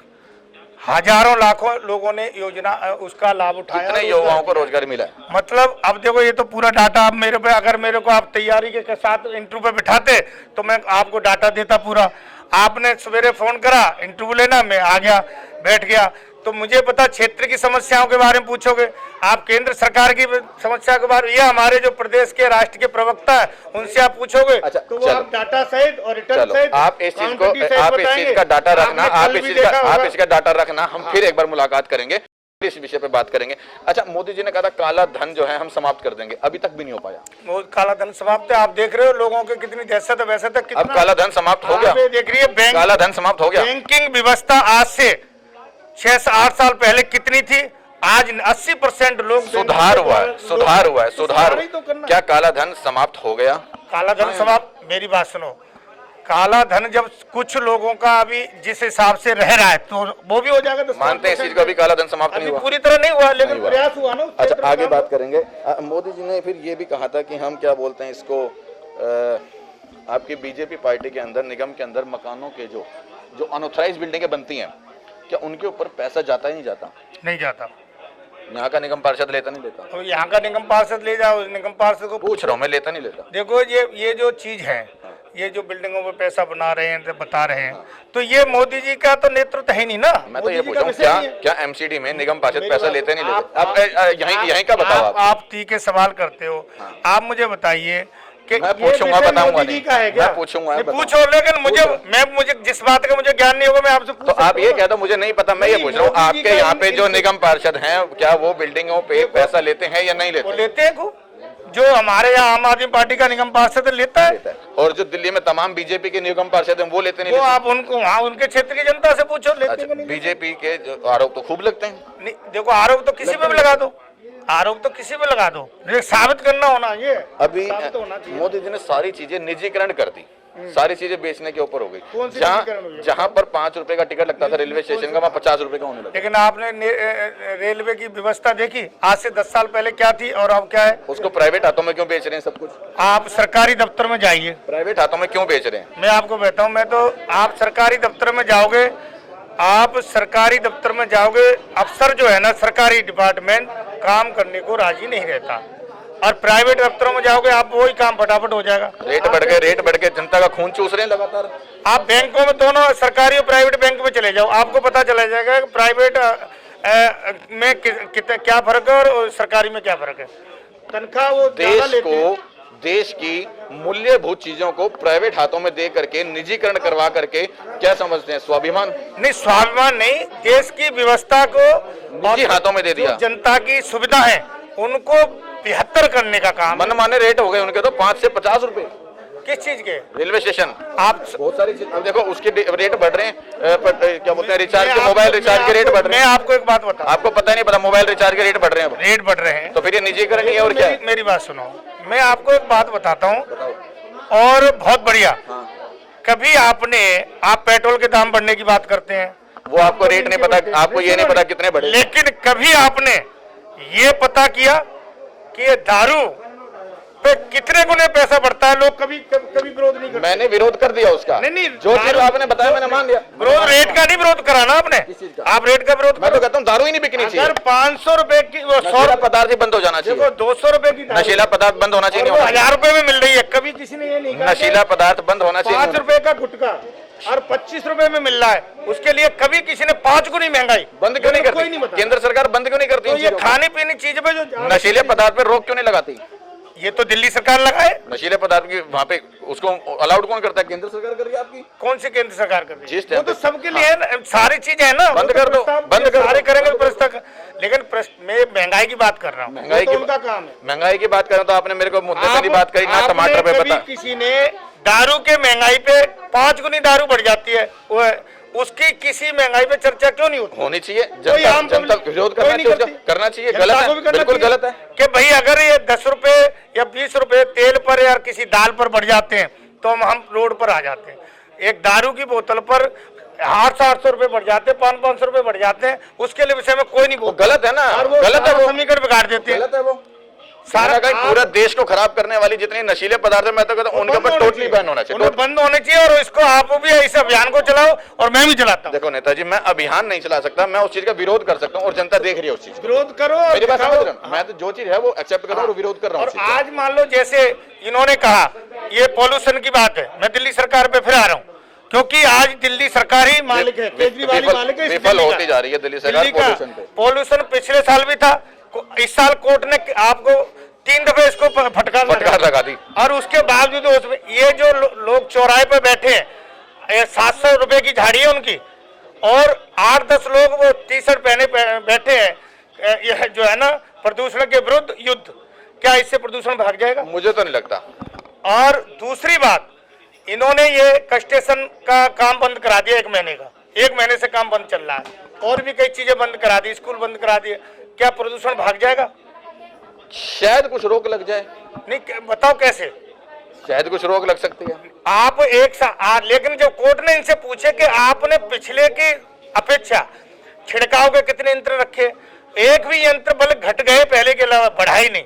हजारों लाखों लोगों ने योजना उसका लाभ उठाया। कितने युवाओं को रोजगार मिला है? मतलब अब देखो ये तो पूरा डाटा आप मेरे पे, अगर मेरे को आप तैयारी के साथ इंटरव्यू पे बिठाते तो मैं आपको डाटा देता पूरा। आपने सवेरे फोन करा इंटरव्यू लेना, मैं आ गया, बैठ गया, तो मुझे पता क्षेत्र की समस्याओं के बारे में पूछोगे, आप केंद्र सरकार की समस्या के बारे में, या हमारे जो प्रदेश के राष्ट्र के प्रवक्ता है उनसे आप पूछोगे। अच्छा, तो वो आप डाटा सहित और रिटर्न सहित आप इस चीज को, आप इस चीज का डाटा रखना, आप इसका डाटा रखना। हम फिर एक बार मुलाकात करेंगे, इस विषय पे बात करेंगे। अच्छा, मोदी जी ने कहा था काला धन जो है हम समाप्त कर देंगे, अभी तक भी नहीं हो पाया। वो काला धन समाप्त है, आप देख रहे हो लोगों के कितनी दहशत है। वैसे तक अब काला धन समाप्त हो गया, देख रही है बैंक, काला धन समाप्त हो गया। बैंकिंग व्यवस्था आज से 6 से 8 साल पहले कितनी थी, आज 80% लोग सुधार हुआ है, सुधार हुआ है, सुधार। क्या काला धन समाप्त हो गया? काला धन समाप्त, मेरी बात सुनो, काला धन जब कुछ लोगों का अभी जिस हिसाब से रह रहा है तो वो भी हो जाएगा। तो मानते हैं इस चीज का भी काला धन समाप्त नहीं हुआ, पूरी तरह नहीं हुआ, लेकिन प्रयास हुआ ना। अच्छा, आगे बात करेंगे। मोदी जी ने फिर ये भी कहा था कि हम क्या बोलते हैं इसको, आपकी बीजेपी पार्टी के अंदर, निगम के अंदर मकानों के जो अनऑथराइज बिल्डिंगें बनती हैं, क्या उनके ऊपर पैसा जाता ही नहीं जाता? नहीं जाता। यहाँ का निगम पार्षद लेता नहीं लेता? तो यहाँ का निगम पार्षद ले जाओ, निगम पार्षद को पूछ रहा हूँ मैं, लेता नहीं लेता? देखो ये जो चीज है, ये जो बिल्डिंगों पे पैसा बना रहे हैं, बता रहे हैं, तो ये मोदी जी का तो नेतृत्व है ही नहीं ना। मैं तो ये पूछ रहा हूँ, क्या एमसीडी में निगम पार्षद पैसा लेते नहीं लेते? आप यहीं का बताओ। आप ठीक है सवाल करते हो, आप मुझे बताइए कि मैं पूछूंगा, बताऊंगा नहीं, मैं पूछूंगा, पूछो, लेकिन मुझे जिस बात का मुझे ज्ञान नहीं होगा मैं आपसे तो आप ये कह दो मुझे नहीं पता। मैं ये पूछ रहा हूँ, आपके यहाँ पे जो निगम पार्षद हैं, क्या वो बिल्डिंगों पे पैसा लेते हैं या नहीं लेते? लेते हैं, जो हमारे यहाँ आम आदमी पार्टी का निगम पार्षद लेता है, और जो दिल्ली में तमाम बीजेपी के निगम पार्षद हैं वो लेते नहीं? वो आप उनको वहाँ उनके क्षेत्र की जनता से पूछो, लेते नहीं। बीजेपी के आरोप तो खूब लगते हैं। देखो आरोप तो किसी पे भी लगा दो, आरोप तो किसी पे लगा दो, साबित करना होना ये। अभी मोदी जी ने सारी चीजें निजीकरण कर दी, सारी चीजें बेचने के ऊपर हो गई। जहाँ पर 5 रुपए का टिकट लगता था रेलवे स्टेशन का, वहाँ 50 रुपए का होने लगा। लेकिन आपने रेलवे की व्यवस्था देखी आज से 10 साल पहले क्या थी और अब क्या है? उसको प्राइवेट हाथों में क्यों बेच रहे हैं सब कुछ? आप सरकारी दफ्तर में जाइए, प्राइवेट हाथों में क्यों बेच रहे हैं? मैं आपको कहता हूँ, मैं तो आप सरकारी दफ्तर में जाओगे, आप सरकारी दफ्तर में जाओगे, अफसर जो है ना सरकारी डिपार्टमेंट काम करने को राजी नहीं रहता, और प्राइवेट दफ्तरों में जाओगे आप वही काम फटाफट हो जाएगा। रेट बढ़ गए, जनता का खून चूस रहे हैं लगातार। आप बैंकों में, दोनों सरकारी और प्राइवेट बैंक में चले जाओ, आपको पता चला जाएगा प्राइवेट में क्या फर्क है और सरकारी में क्या फर्क है। तनख्वाह वो देश की मूल्यभूत चीजों को प्राइवेट हाथों में दे करके, निजीकरण करवा करके क्या समझते हैं? स्वाभिमान नहीं, स्वाभिमान नहीं, देश की व्यवस्था को निजी हाथों में दे दिया। जनता की सुविधा है उनको बेहतर करने का काम। मनमाने रेट हो गए उनके तो 5 से 50 रुपए। किस चीज के? रेलवे स्टेशन, आप बहुत सारी चीज। अब देखो उसके रेट बढ़ रहे हैं, क्या बोलते हैं, रिचार्ज के, मोबाइल रिचार्ज के रेट बढ़ रहे हैं। मैं आपको एक बात बता, आपको पता नहीं पता, मोबाइल रिचार्ज के रेट बढ़ रहे हैं, रेट बढ़ रहे हैं, तो फिर ये निजीकरण ही है और क्या है? मेरी बात सुनो, मैं आपको एक बात बताता हूँ, और बहुत बढ़िया। कभी आप पेट्रोल के दाम बढ़ने की बात करते हैं, वो आपको रेट नहीं पता, आपको ये नहीं पता कितने बड़े। लेकिन कभी आपने ये पता किया कि ये दारू पे कितने गुने पैसा बढ़ता है? लोग कभी कभी विरोध नहीं करते। मैंने विरोध कर दिया उसका। नहीं, जो चीज आपने बताया मैंने मान लिया। विरोध रेट का नहीं विरोध करा ना आपने, आप रेट का विरोध मैं तो कहता हूँ दारू ही नहीं बिकनी चाहिए। अगर 500 रुपए की 100 पदार्थ ही बंद हो जाना चाहिए। 200 रुपए की नशीला पदार्थ बंद होना चाहिए। 1000 रुपए में मिल रही है, कभी किसी ने ये नहीं कहा नशीला पदार्थ बंद होना चाहिए। 5 रुपए का गुटखा और 25 रुपए में मिल रहा है, उसके लिए कभी किसी ने 5 गुनी महंगाई बंद क्यों नहीं कोई करती? नहीं बता। केंद्र सरकार बंद क्यों नहीं करती? तो ये खाने पीने चीज पे जो नशीले पदार्थ पे रोक क्यों नहीं लगाती? ये तो दिल्ली सरकार लगाए। नशीले पदार्थ की वहाँ पे उसको अलाउड कौन करता है? केंद्र सरकार कर रही है आपकी। कौन सी केंद्र सरकार कर रही है? जिस वो तो सबके लिए है ना, सारी चीजें है ना। बंद कर दो, बंद कर दो। सारे करेंगे प्रस्ताव। लेकिन मैं महंगाई की बात कर रहा हूँ, महंगाई तो की उनका काम है। महंगाई की बात करें तो आपने मेरे को मुद्दे पे नहीं बात करी ना। टमाटर पे कभी बता, किसी ने दारू के महंगाई पे 5 गुनी दारू बढ़ जाती है, वो उसकी किसी महंगाई पे चर्चा क्यों नहीं होती? होनी चाहिए। कोई आम जनता पब्लिक विरोध कोई करना नहीं चाहिए, करती। करना चाहिए। जनता गलत को है, भी करना बिल्कुल चाहिए गलत है। कि भाई अगर ये 10 रुपए या 20 रुपए तेल पर या किसी दाल पर बढ़ जाते हैं तो हम रोड पर आ जाते हैं। एक दारू की बोतल पर 800 रुपए बढ़ जाते हैं, 500 रुपए बढ़ जाते हैं, उसके लिए विषय में कोई नहीं बोलता। गलत है ना, और वो गलत है, वो समीकरण बिगाड़ देते हैं। गलत है। वो सारा पूरा देश को खराब करने वाली जितने नशीले पदार्थ है, मैं तो कहता हूं उनके ऊपर टोटली बैन होना चाहिए। उन्हें बंद होने चाहिए और इसको आप भी इस अभियान को चलाओ और मैं भी चलाता हूँ। देखो नेताजी, मैं अभियान नहीं चला सकता, मैं उस चीज का विरोध कर सकता हूँ और जनता देख रही है उस चीज। विरोध करो, मेरी बात समझ रहे हो? मैं तो जो चीज है वो एक्सेप्ट कर रहा हूँ और विरोध कर रहा और हूँ। आज मान लो जैसे इन्होंने कहा ये पॉल्यूशन की बात है, मैं दिल्ली सरकार पे फिर आ रहा हूँ, क्योंकि आज दिल्ली सरकार ही मालिक है, केजरीवाल ही मालिक है। विफल होती जा रही है दिल्ली सरकार पॉल्यूशन पे। पॉल्यूशन पिछले साल भी था, इस साल कोर्ट ने आपको 3 दफे इसको फटकार लगा दी। और उसके बावजूद उसमें ये जो लोग चौराहे पे बैठे हैं, 700 रुपए की झाड़ी है उनकी, और 8-10 लोग वो टी-शर्ट पहने बैठे हैं, यह जो है ना प्रदूषण के विरुद्ध युद्ध, क्या इससे प्रदूषण भाग जाएगा? मुझे तो नहीं लगता। और दूसरी बात, इन्होंने ये कस्टेशन का काम बंद करा दिया 1 महीने का, 1 महीने से काम बंद चल रहा है, और भी कई चीजें बंद करा दी, स्कूल बंद करा दिए, क्या प्रदूषण भाग जाएगा? शायद कुछ रोक लग जाए। नहीं, बताओ कैसे? शायद कुछ रोक लग सकती है। आप लेकिन जब कोर्ट ने इनसे पूछे कि आपने पिछले की अपेक्षा छिड़काव के कितने यंत्र रखे, एक भी यंत्र बल्कि घट गए, पहले के अलावा बढ़ा ही नहीं।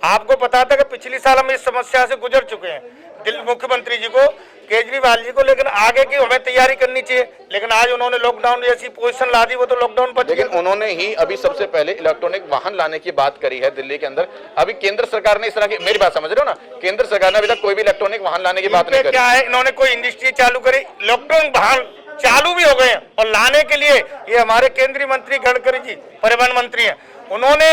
आपको पता था कि पिछली साल हम इस समस्या से गुजर चुके हैं, मुख्यमंत्री जी को, केजरीवाल जी को, लेकिन आगे की हमें तैयारी करनी चाहिए। लेकिन आज उन्होंने लॉकडाउन जैसी पोजीशन ला दी, वो तो लॉकडाउन पर। लेकिन उन्होंने ही अभी सबसे पहले इलेक्ट्रॉनिक वाहन लाने की बात करी है दिल्ली के अंदर। अभी केंद्र सरकार ने इस तरह की, मेरी बात समझ रहे हो ना, केंद्र सरकार ने अभी तक कोई भी इलेक्ट्रॉनिक वाहन लाने की बात नहीं करी। क्या है, इन्होंने कोई इंडस्ट्री चालू करी, इलेक्ट्रॉनिक वाहन चालू भी हो गए हैं, और लाने के लिए ये हमारे केंद्रीय मंत्री गडकरी जी परिवहन मंत्री हैं, उन्होंने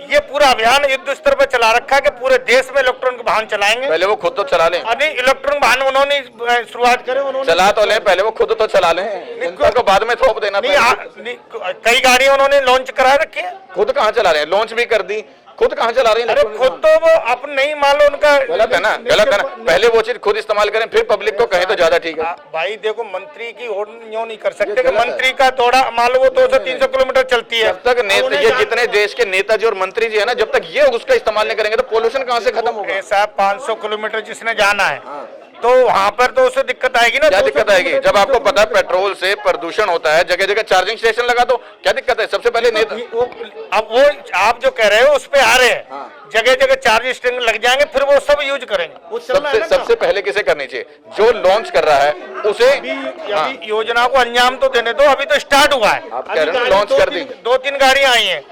ये पूरा अभियान युद्ध स्तर पर चला रखा है कि पूरे देश में इलेक्ट्रॉनिक वाहन चलाएंगे। पहले वो खुद तो चला लें। अभी इलेक्ट्रॉनिक वाहन उन्होंने शुरुआत करे, उन्होंने चला तो लें, पहले वो खुद तो चला लें, जनता को बाद में थोप देना। कई गाड़ियां उन्होंने लॉन्च करा रखी है। खुद कहाँ चला रहे हैं? लॉन्च भी कर दी, खुद कहाँ चला रहे हैं? अरे खुद तो वो अपने नहीं, मान लो उनका गलत है ना, गलत है ना। पहले वो चीज खुद इस्तेमाल करें, फिर पब्लिक को कहें तो ज्यादा ठीक है। भाई देखो, मंत्री की होड़ यूं नहीं कर सकते कि मंत्री का दौड़ा मान लो वो 200-300 किलोमीटर चलती है। जब तक ये जितने देश के नेताजी और मंत्री जी है ना, जब तक ये उसका इस्तेमाल नहीं करेंगे तो पोल्यूशन कहाँ से खत्म होगा? ऐसा 500 किलोमीटर जिसने जाना है तो वहाँ पर तो उससे दिक्कत आएगी ना। क्या दिक्कत आएगी? जब आपको पता है पेट्रोल से प्रदूषण होता है, जगह जगह चार्जिंग स्टेशन लगा दो, क्या दिक्कत है? सबसे पहले अब वो आप जो कह रहे हो उस पे आ रहे हैं, जगह जगह चार्जिंग स्टेशन लग जाएंगे, फिर वो सब यूज करेंगे। सबसे पहले किसे करनी चाहिए? जो लॉन्च कर रहा है उसे। अभी योजना को अंजाम तो देने दो, अभी तो स्टार्ट हुआ है। आप कह रहे हो लॉन्च कर दी, 2-3 गाड़ियां आई हैं,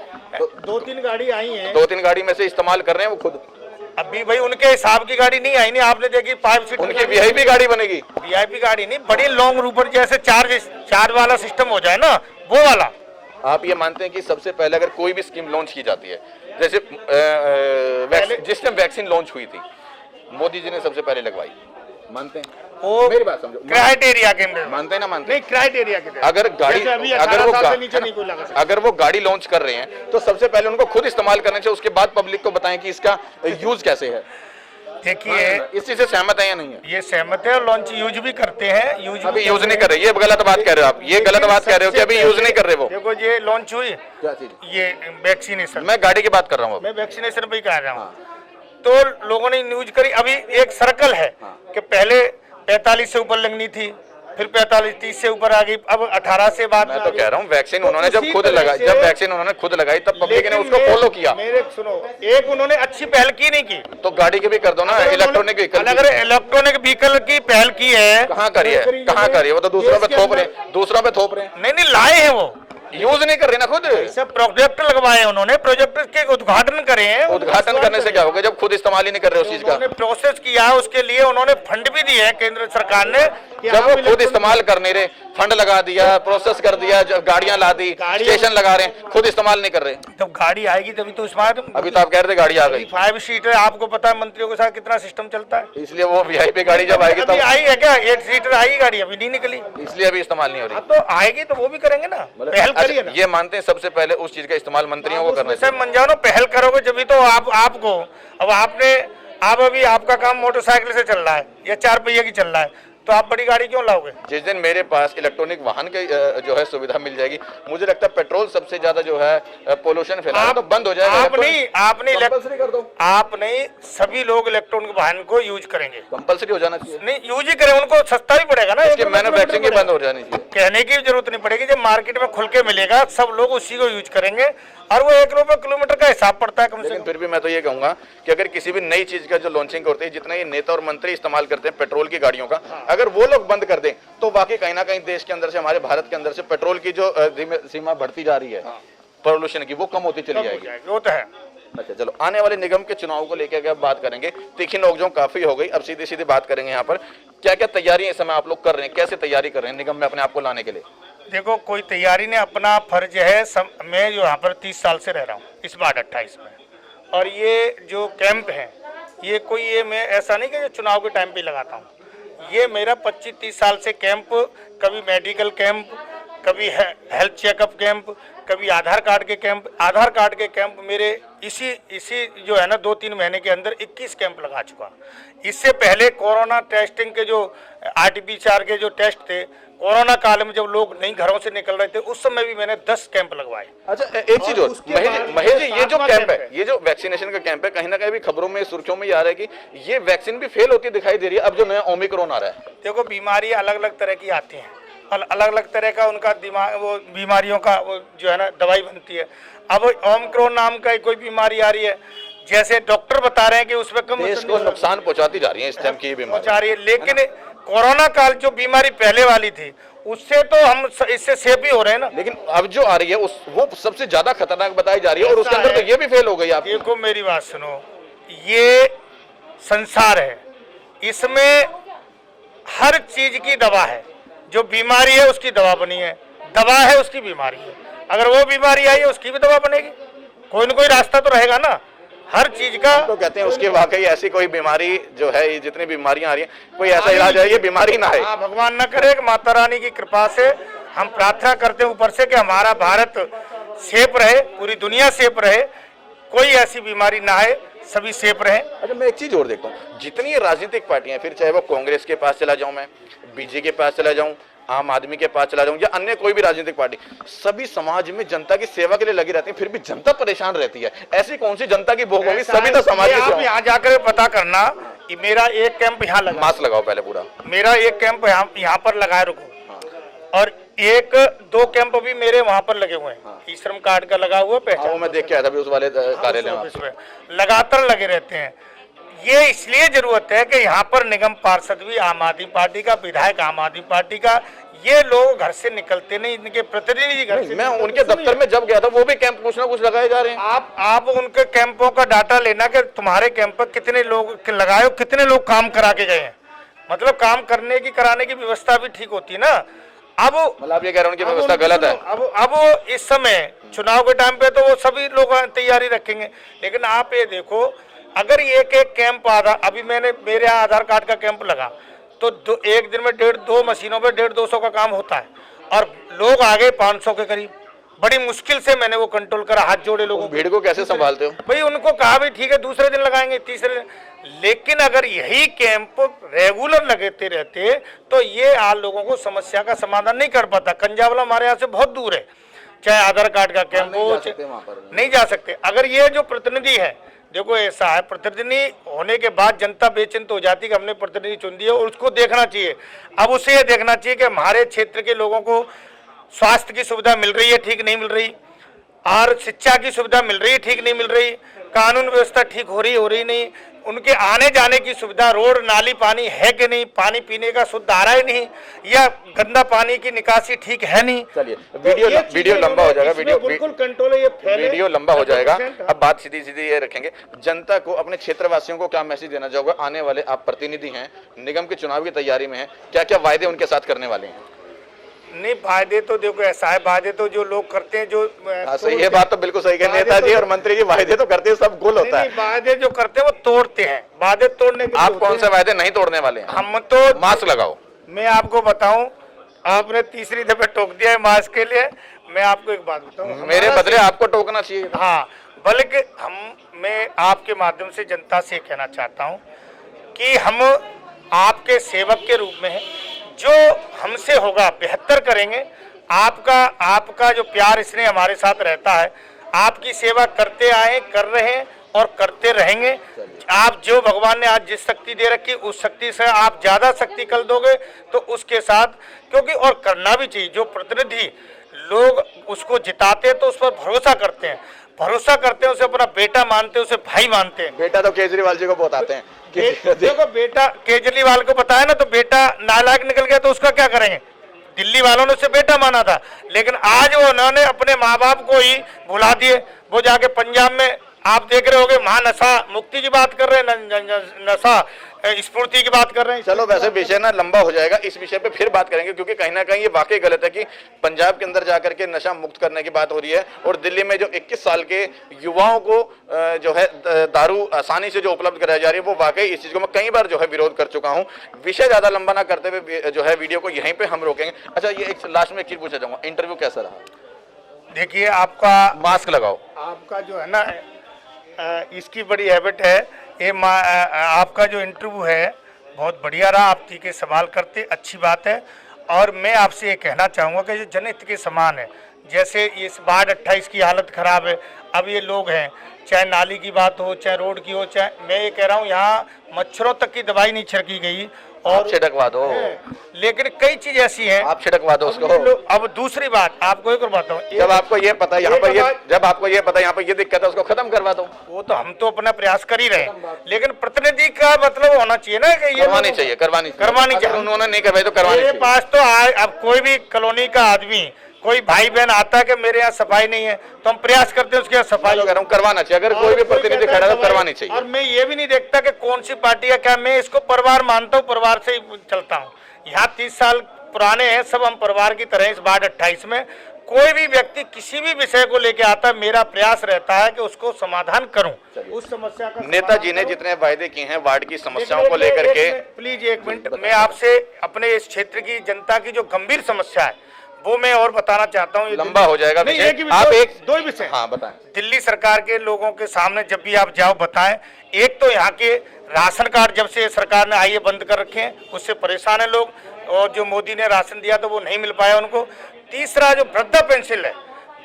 2-3 गाड़ी आई हैं, 2-3 गाड़ी में से इस्तेमाल कर रहे हैं वो खुद। अभी भाई उनके हिसाब की गाड़ी नहीं आई, नहीं आपने देखी 5 सीट उनकी वीआईपी गाड़ी बनेगी। वीआईपी गाड़ी नहीं, बड़ी लॉन्ग रूट पर जैसे चार्ज वाला सिस्टम हो जाए ना, वो वाला। आप ये मानते हैं कि सबसे पहले अगर कोई भी स्कीम लॉन्च की जाती है, जैसे जिस टाइम वैक्सीन लॉन्च हुई थी, मोदी जी ने सबसे पहले लगवाई, मानते हैं? वो मेरी बात समझो, क्राइटेरिया के मानते हैं ना? मानते नहीं, क्राइटेरिया के अगर गाड़ी, अगर वो गाड़ी लॉन्च कर रहे हैं तो सबसे पहले उनको खुद इस्तेमाल करना चाहिए, उसके बाद पब्लिक को बताएं कि इसका यूज कैसे है। देखिए, इस चीज से सहमत है या नहीं है? ये सहमत है, और लॉन्च यूज भी करते हैं। अभी यूज नहीं कर रहे, ये गलत बात कह रहे हो आप, ये गलत बात कह रहे हो कि अभी यूज नहीं कर रहे वो। देखो, ये लॉन्च हुई, क्या चीज? ये वैक्सीनेशन। मैं गाड़ी की बात कर रहा हूँ, मैं वैक्सीनेशन भी कह रहा हूँ। तो लोगों ने न्यूज करी, अभी एक सर्कल है कि पहले 45 से ऊपर लगनी थी, फिर 45-30 से ऊपर आ गई, अब 18 से बाद मैं में तो आ गई। कह रहा हूँ वैक्सीन तो उन्होंने जब उसी खुद तरह लगाई, से- जब वैक्सीन उन्होंने खुद लगाई तब पब्लिक ने लेकिन उसको फॉलो किया। मेरे सुनो, एक उन्होंने अच्छी पहल की नहीं की, तो गाड़ी की भी कर दो ना, इलेक्ट्रॉनिक व्हीकल। अगर इलेक्ट्रॉनिक व्हीकल की पहल की है, कहाँ करी है, कहाँ करी है? वो तो दूसरों पे थोप रहे, दूसरों पे थोप रहे, नहीं नहीं लाए हैं वो, यूज नहीं कर रहे ना खुद। सब प्रोजेक्ट लगवाए हैं उन्होंने, प्रोजेक्ट के उद्घाटन करे हैं। उद्घाटन करने से क्या होगा जब खुद इस्तेमाल ही नहीं कर रहे उस चीज का? उन्होंने प्रोसेस किया, उसके लिए उन्होंने फंड भी दिए हैं केंद्र सरकार ने। जब वो खुद इस्तेमाल कर नहीं रहे, फंड लगा दिया, प्रोसेस कर दिया, जब गाड़ियां ला दी, स्टेशन लगा रहे हैं, खुद इस्तेमाल नहीं कर रहे। जब गाड़ी आएगी तभी तो स्मार्ट। अभी तो आप कह रहे थे गाड़ी आ गई, 5 सीटर, आपको पता है मंत्रियों के साथ कितना सिस्टम चलता है। इसलिए वो वीआईपी गाड़ी जब आएगी अभी तब, आई है क्या 8 सीटर आई गाड़ी, अभी नहीं निकली। इसलिए अभी इस्तेमाल नहीं हो रही। अब तो आएगी तो वो भी करेंगे ना, पहल करिए ना। अच्छा, ये मानते हैं सबसे पहले उस चीज का इस्तेमाल मंत्रियों को करना उसमें से मन जाओ ना, पहल करोगे जब तो आपको, अब आपने, आप अभी आपका काम मोटरसाइकिल से चल रहा है या 4 पहिए की चल रहा है, तो आप बड़ी गाड़ी क्यों लाओगे? जिस दिन मेरे पास इलेक्ट्रॉनिक वाहन के जो है सुविधा मिल जाएगी, मुझे लगता है पेट्रोल सबसे ज्यादा जो है पोल्यूशन फैला तो बंद हो जाएगा। कंपल्सरी कर दो, आप नहीं, सभी लोग इलेक्ट्रॉनिक वाहन को यूज करेंगे। कंपल्सरी हो जाना चाहिए। नहीं यूज ही करें, उनको सस्ता भी पड़ेगा ना, इसकी मैन्युफैक्चरिंग ही बंद हो जानी चाहिए। कहने की जरूरत नहीं पड़ेगी, जब मार्केट में खुल के मिलेगा सब लोग उसी को यूज करेंगे, और वो 1 रुपए किलोमीटर का हिसाब पड़ता है कम से लेकिन कम। फिर भी मैं तो ये कहूंगा कि अगर किसी भी नई चीज का जो लॉन्चिंग करते हैं, जितना ये नेता और मंत्री इस्तेमाल करते हैं पेट्रोल की गाड़ियों का, अगर वो लोग बंद कर दें तो वाकई कहीं ना कहीं देश के अंदर से, हमारे भारत के अंदर से पेट्रोल की जो सीमा बढ़ती जा रही है पॉल्यूशन की, वो कम होती चली जाएगी। वो तो है। अच्छा चलो, आने वाले निगम के चुनाव को लेकर के अब बात करेंगे। तीखी नोकझोंक काफी हो गई, अब सीधी सीधी बात करेंगे यहाँ पर क्या क्या तैयारी इस समय आप लोग कर रहे हैं, कैसे तैयारी कर रहे हैं निगम में अपने आप को लाने के लिए? देखो, कोई तैयारी ने, अपना फर्ज है। मैं जो यहाँ पर 30 साल से रह रहा हूँ, इस बार 28 में, और ये जो कैंप है, ये कोई, ये मैं ऐसा नहीं कि चुनाव के टाइम पे लगाता हूँ, ये मेरा 25-30 साल से कैंप, कभी मेडिकल कैंप, कभी हेल्थ चेकअप कैंप, कभी आधार कार्ड के कैंप मेरे इसी जो है ना 2-3 महीने के अंदर 21 कैंप लगा चुका। इससे पहले कोरोना टेस्टिंग के जो RT-PCR के जो टेस्ट थे, कोरोना काल में जब लोग नहीं घरों से निकल रहे थे, उस समय भी मैंने 10 कैंप लगवाए। अच्छा एक चीज और, महेश जी, ये जो कैंप है, ये जो वैक्सीनेशन का कैंप है, कहीं ना कहीं भी खबरों में, सुर्खियों में आ रहा है कि ये वैक्सीन भी फेल होती दिखाई दे रही है अब जो नया ओमिक्रॉन आ रहा है। देखो, बीमारी अलग अलग तरह की आती हैं, अलग अलग तरह का उनका दिमाग, वो बीमारियों का वो जो है ना दवाई बनती है। अब ओमिक्रॉन नाम का कोई बीमारी आ रही है, जैसे डॉक्टर बता रहे हैं कि उसमें कम देश को नुकसान पहुंचाती जा रही है इस टाइम की बीमारी पहुंचा रही है, लेकिन कोरोना काल जो बीमारी पहले वाली थी, उससे तो हम इससे सेफ ही हो रहे हैं ना। लेकिन अब जो आ रही है वो सबसे ज्यादा खतरनाक बताई जा रही है, और उसके अंदर तो ये भी फेल हो गई। आप देखो, मेरी बात सुनो, ये संसार है, इसमें हर चीज की दवा है। जो बीमारी है उसकी दवा बनी है, दवा है उसकी बीमारी है, अगर वो बीमारी आई है उसकी भी दवा बनेगी, कोई ना कोई रास्ता तो रहेगा ना हर चीज का। तो कहते हैं उसकी वाकई ऐसी कोई बीमारी जो है, ये जितनी बीमारियां आ रही हैं, कोई ऐसा इलाज है ये बीमारी ना है। भगवान न करे कि माता रानी की कृपा से हम प्रार्थना करते हैं ऊपर से कि हमारा भारत सेफ रहे, पूरी दुनिया सेफ रहे, कोई ऐसी बीमारी ना आए, सभी सेफ रहे। अच्छा, मैं एक चीज और देखता हूँ, जितनी राजनीतिक पार्टियां, फिर चाहे वो कांग्रेस के पास चला जाऊं, मैं बीजेपी के पास चला जाऊं, आम आदमी के पास चला जाऊं, या अन्य कोई भी राजनीतिक पार्टी, सभी समाज में जनता की सेवा के लिए लगी रहती है, फिर भी जनता परेशान रहती है। ऐसी कौन सी जनता की भोग होगी? सभी तो समाज के। आप यहाँ जाकर पता करना, मेरा एक कैंप यहाँ लगा, मास्क लगाओ पहले पूरा, मेरा एक कैंप यहाँ पर लगाए रुको, और 1-2 कैंप भी मेरे वहाँ पर लगे हुए हैं, ई श्रम कार्ड का लगा हुआ पहचान, वो मैं देख के आया था भी उस वाले कार्यालय में, लगातार लगे रहते हैं। ये इसलिए जरूरत है कि यहाँ पर निगम पार्षद भी आम आदमी पार्टी का, विधायक आम आदमी पार्टी का, ये लोग घर से निकलते नहीं, इनके प्रतिनिधि घर से। मैं उनके दफ्तर में जब गया था, वो भी कैंप कुछ ना कुछ लगाए जा रहे हैं। आप उनके कैंपों का डाटा लेना कि तुम्हारे कैंप पर कितने लोग लगाए हो, कितने लोग काम करा के गए हैं, मतलब काम करने की, कराने की व्यवस्था भी ठीक होती है ना। अब मतलब आप ये कह रहे हैं उनकी व्यवस्था गलत है? अब इस समय चुनाव के टाइम पे तो वो सभी लोग तैयारी रखेंगे, लेकिन आप ये देखो, अगर एक कैंप अभी मेरे यहाँ आधार कार्ड का कैंप लगा तो एक दिन में 1.5-2 मशीनों पे 150-200 का काम होता है, और लोग आ गए 500 के करीब। बड़ी मुश्किल से मैंने वो कंट्रोल करा, हाथ जोड़े लोगों। भीड़ को कैसे संभालते हो? भाई उनको कहा भी ठीक है, दूसरे दिन लगाएंगे, तीसरे दिन, लेकिन अगर यही कैंप रेगुलर लगते रहते तो ये लोगों को समस्या का समाधान नहीं कर पाता। कंजावला हमारे यहाँ से बहुत दूर है, चाहे आधार कार्ड का कैंप नहीं हो, जा सकते वहाँ पर। नहीं जा सकते। अगर ये जो प्रतिनिधि है, देखो ऐसा है, प्रतिनिधि होने के बाद जनता बेचिंत हो जाती है कि हमने प्रतिनिधि चुन दिया, और उसको देखना चाहिए। अब उसे ये देखना चाहिए कि हमारे क्षेत्र के लोगों को स्वास्थ्य की सुविधा मिल रही है, ठीक नहीं मिल रही, और शिक्षा की सुविधा मिल रही है, ठीक नहीं मिल रही, कानून व्यवस्था ठीक हो रही नहीं, उनके आने जाने की सुविधा, रोड नाली पानी है कि नहीं, पानी पीने का शुद्ध आ रहा है नहीं, या गंदा पानी की निकासी ठीक है नहीं। चलिए तो ये वीडियो लंबा हो जाएगा, इसमें बिल्कुल कंट्रोल है, ये फैले वीडियो लंबा हो जाएगा। 100%। अब बात सीधी सीधी ये रखेंगे, जनता को, अपने क्षेत्रवासियों को क्या मैसेज देना चाहोगे? आने वाले आप प्रतिनिधि हैं, निगम के चुनाव की तैयारी में हैं, क्या क्या वायदे उनके साथ करने वाले हैं? नहीं, वायदे तो देखो ऐसा है, वायदे तो जो लोग करते हैं, जो सही, ये बात तो बिल्कुल सही है, नेताजी और मंत्री जी वायदे तो करते हैं, सब गुल होता है। वायदे जो करते हैं वो तोड़ते हैं, वायदे तोड़ने के आप कौन से वायदे नहीं तोड़ने वाले हैं? हम तो मास्क लगाओ। मैं आपको बताऊं, आपने तीसरी दफे टोक दिया है मास्क के लिए। मैं आपको एक बात बताऊं, मेरे बदले आपको टोकना चाहिए। हाँ, बल्कि मैं आपके माध्यम से जनता से कहना चाहता हूं कि हम आपके सेवक के रूप में हैं, जो हमसे होगा बेहतर करेंगे। आपका जो प्यार इसने हमारे साथ रहता है, आपकी सेवा करते आए, कर रहे हैं और करते रहेंगे। आप जो भगवान ने आज जिस शक्ति दे रखी, उस शक्ति से आप ज्यादा शक्ति कल दोगे तो उसके साथ, क्योंकि और करना भी चाहिए। जो प्रतिनिधि लोग उसको जिताते हैं तो उस पर भरोसा करते हैं, उसे अपना बेटा मानते हैं, उसे भाई मानते हैं। बेटा तो केजरीवाल जी को बताते हैं देखो, बेटा केजरीवाल को बताया ना, तो बेटा नालायक निकल गया तो उसका क्या करेंगे? दिल्ली वालों ने उसे बेटा माना था, लेकिन आज वो उन्होंने अपने माँ बाप को ही भुला दिए। वो जाके पंजाब में आप देख रहे होगे, महानशा मुक्ति की बात कर रहे हैं, नशा स्फूर्ति की बात कर रहे हैं। चलो, वैसे विषय ना लंबा हो जाएगा, इस विषय पे फिर बात करेंगे, क्योंकि कहीं ना कहीं ये वाकई गलत है कि पंजाब के अंदर जाकर के नशा मुक्त करने की बात हो रही है, और दिल्ली में जो 21 साल के युवाओं को जो है दारू आसानी से जो उपलब्ध कराई जा रही है, वो वाकई इस चीज को मैं कई बार जो है विरोध कर चुका हूँ। विषय ज्यादा लंबा ना करते हुए जो है वीडियो को यहीं पे हम रोकेंगे। अच्छा, ये एक लास्ट में एक चीज पूछना चाहूंगा, इंटरव्यू कैसा रहा? देखिए, आपका मास्क लगाओ। आपका जो है ना, इसकी बड़ी हैबिट है ये। आपका जो इंटरव्यू है बहुत बढ़िया रहा, आप ठीक है सवाल करते, अच्छी बात है। और मैं आपसे ये कहना चाहूँगा कि जो जनहित के समान है, जैसे इस बाढ़ 28 की हालत खराब है, अब ये लोग हैं, चाहे नाली की बात हो, चाहे रोड की हो, चाहे, मैं ये कह रहा हूँ यहाँ मच्छरों तक की दवाई नहीं छिड़की गई, और छिड़कवा दो, लेकिन कई चीज ऐसी हैं, आप छिड़कवा दो उसको। अब दूसरी बात आपको एक और बताऊँ, जब आपको ये पता है यहाँ पर ये, जब आपको ये पता है यहाँ पर ये दिक्कत है, उसको खत्म करवा दो। वो तो हम तो अपना प्रयास कर ही रहे हैं, लेकिन प्रतिनिधि का मतलब होना चाहिए ना कि ये करवानी चाहिए। उन्होंने नहीं करवाई तो करवानी मेरे चाहिए। पास तो अब कोई भी कॉलोनी का आदमी, कोई भाई बहन आता है कि मेरे यहाँ सफाई नहीं है, तो हम प्रयास करते हैं उसके यहाँ सफाई करवाना चाहिए। अगर कोई भी प्रतिनिधि खड़ा है तो करवानी चाहिए। और मैं ये भी नहीं देखता कि कौन सी पार्टी है क्या, मैं इसको परिवार मानता हूँ, परिवार से ही चलता हूँ। यहाँ 30 साल पुराने हैं, सब हम परिवार की तरह। इस बाढ़ 28 में कोई भी व्यक्ति किसी भी विषय को लेके आता है, मेरा प्रयास रहता है कि उसको समाधान करूं, उस समस्या का। नेताजी ने जितने वायदे किए हैं वार्ड की समस्याओं को लेकर के, प्लीज एक मिनट, मैं आपसे अपने इस क्षेत्र की जनता की जो गंभीर समस्या है वो मैं और बताना चाहता हूँ। लंबा हो जाएगा विषय, आप एक दो ही विषय, हाँ बताएं। दिल्ली सरकार के लोगों के सामने जब भी आप जाओ बताएं। एक तो यहाँ के राशन कार्ड जब से सरकार ने आइए बंद कर रखे हैं, उससे परेशान है लोग, और जो मोदी ने राशन दिया तो वो नहीं मिल पाया उनको। तीसरा जो वृद्धा पेंशन है,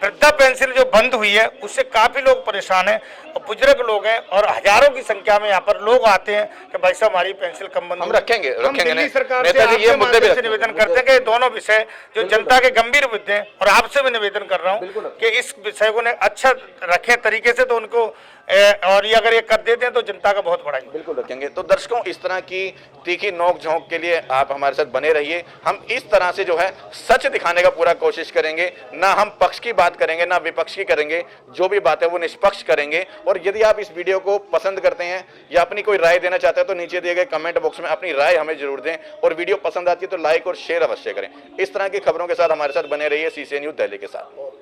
वृद्धा पेंशन जो बंद हुई है, उससे काफी लोग परेशान हैं, और बुजुर्ग लोग हैं, और हजारों की संख्या में यहाँ पर लोग आते हैं कि भाई साहब हमारी पेंशन कम बंद। हम रखेंगे दिल्ली सरकार नेताजी ये मुद्दे से निवेदन करते हैं कि दोनों विषय जो जनता के गंभीर मुद्दे हैं, और आपसे भी निवेदन कर रहा हूँ कि इस विषय को अच्छा रखे तरीके से, तो उनको और ये अगर ये कर देते हैं तो जनता का बहुत बड़ा। बिल्कुल रखेंगे। तो दर्शकों, इस तरह की तीखी नोक झोंक के लिए आप हमारे साथ बने रहिए। हम इस तरह से जो है सच दिखाने का पूरा कोशिश करेंगे, ना हम पक्ष की बात करेंगे ना विपक्ष की करेंगे, जो भी बात है वो निष्पक्ष करेंगे। और यदि आप इस वीडियो को पसंद करते हैं या अपनी कोई राय देना चाहते हैं तो नीचे दिए गए कमेंट बॉक्स में अपनी राय हमें जरूर दें, और वीडियो पसंद आती है तो लाइक और शेयर अवश्य करें। इस तरह की खबरों के साथ हमारे साथ बने रहिए CCN न्यूज़ दिल्ली के साथ।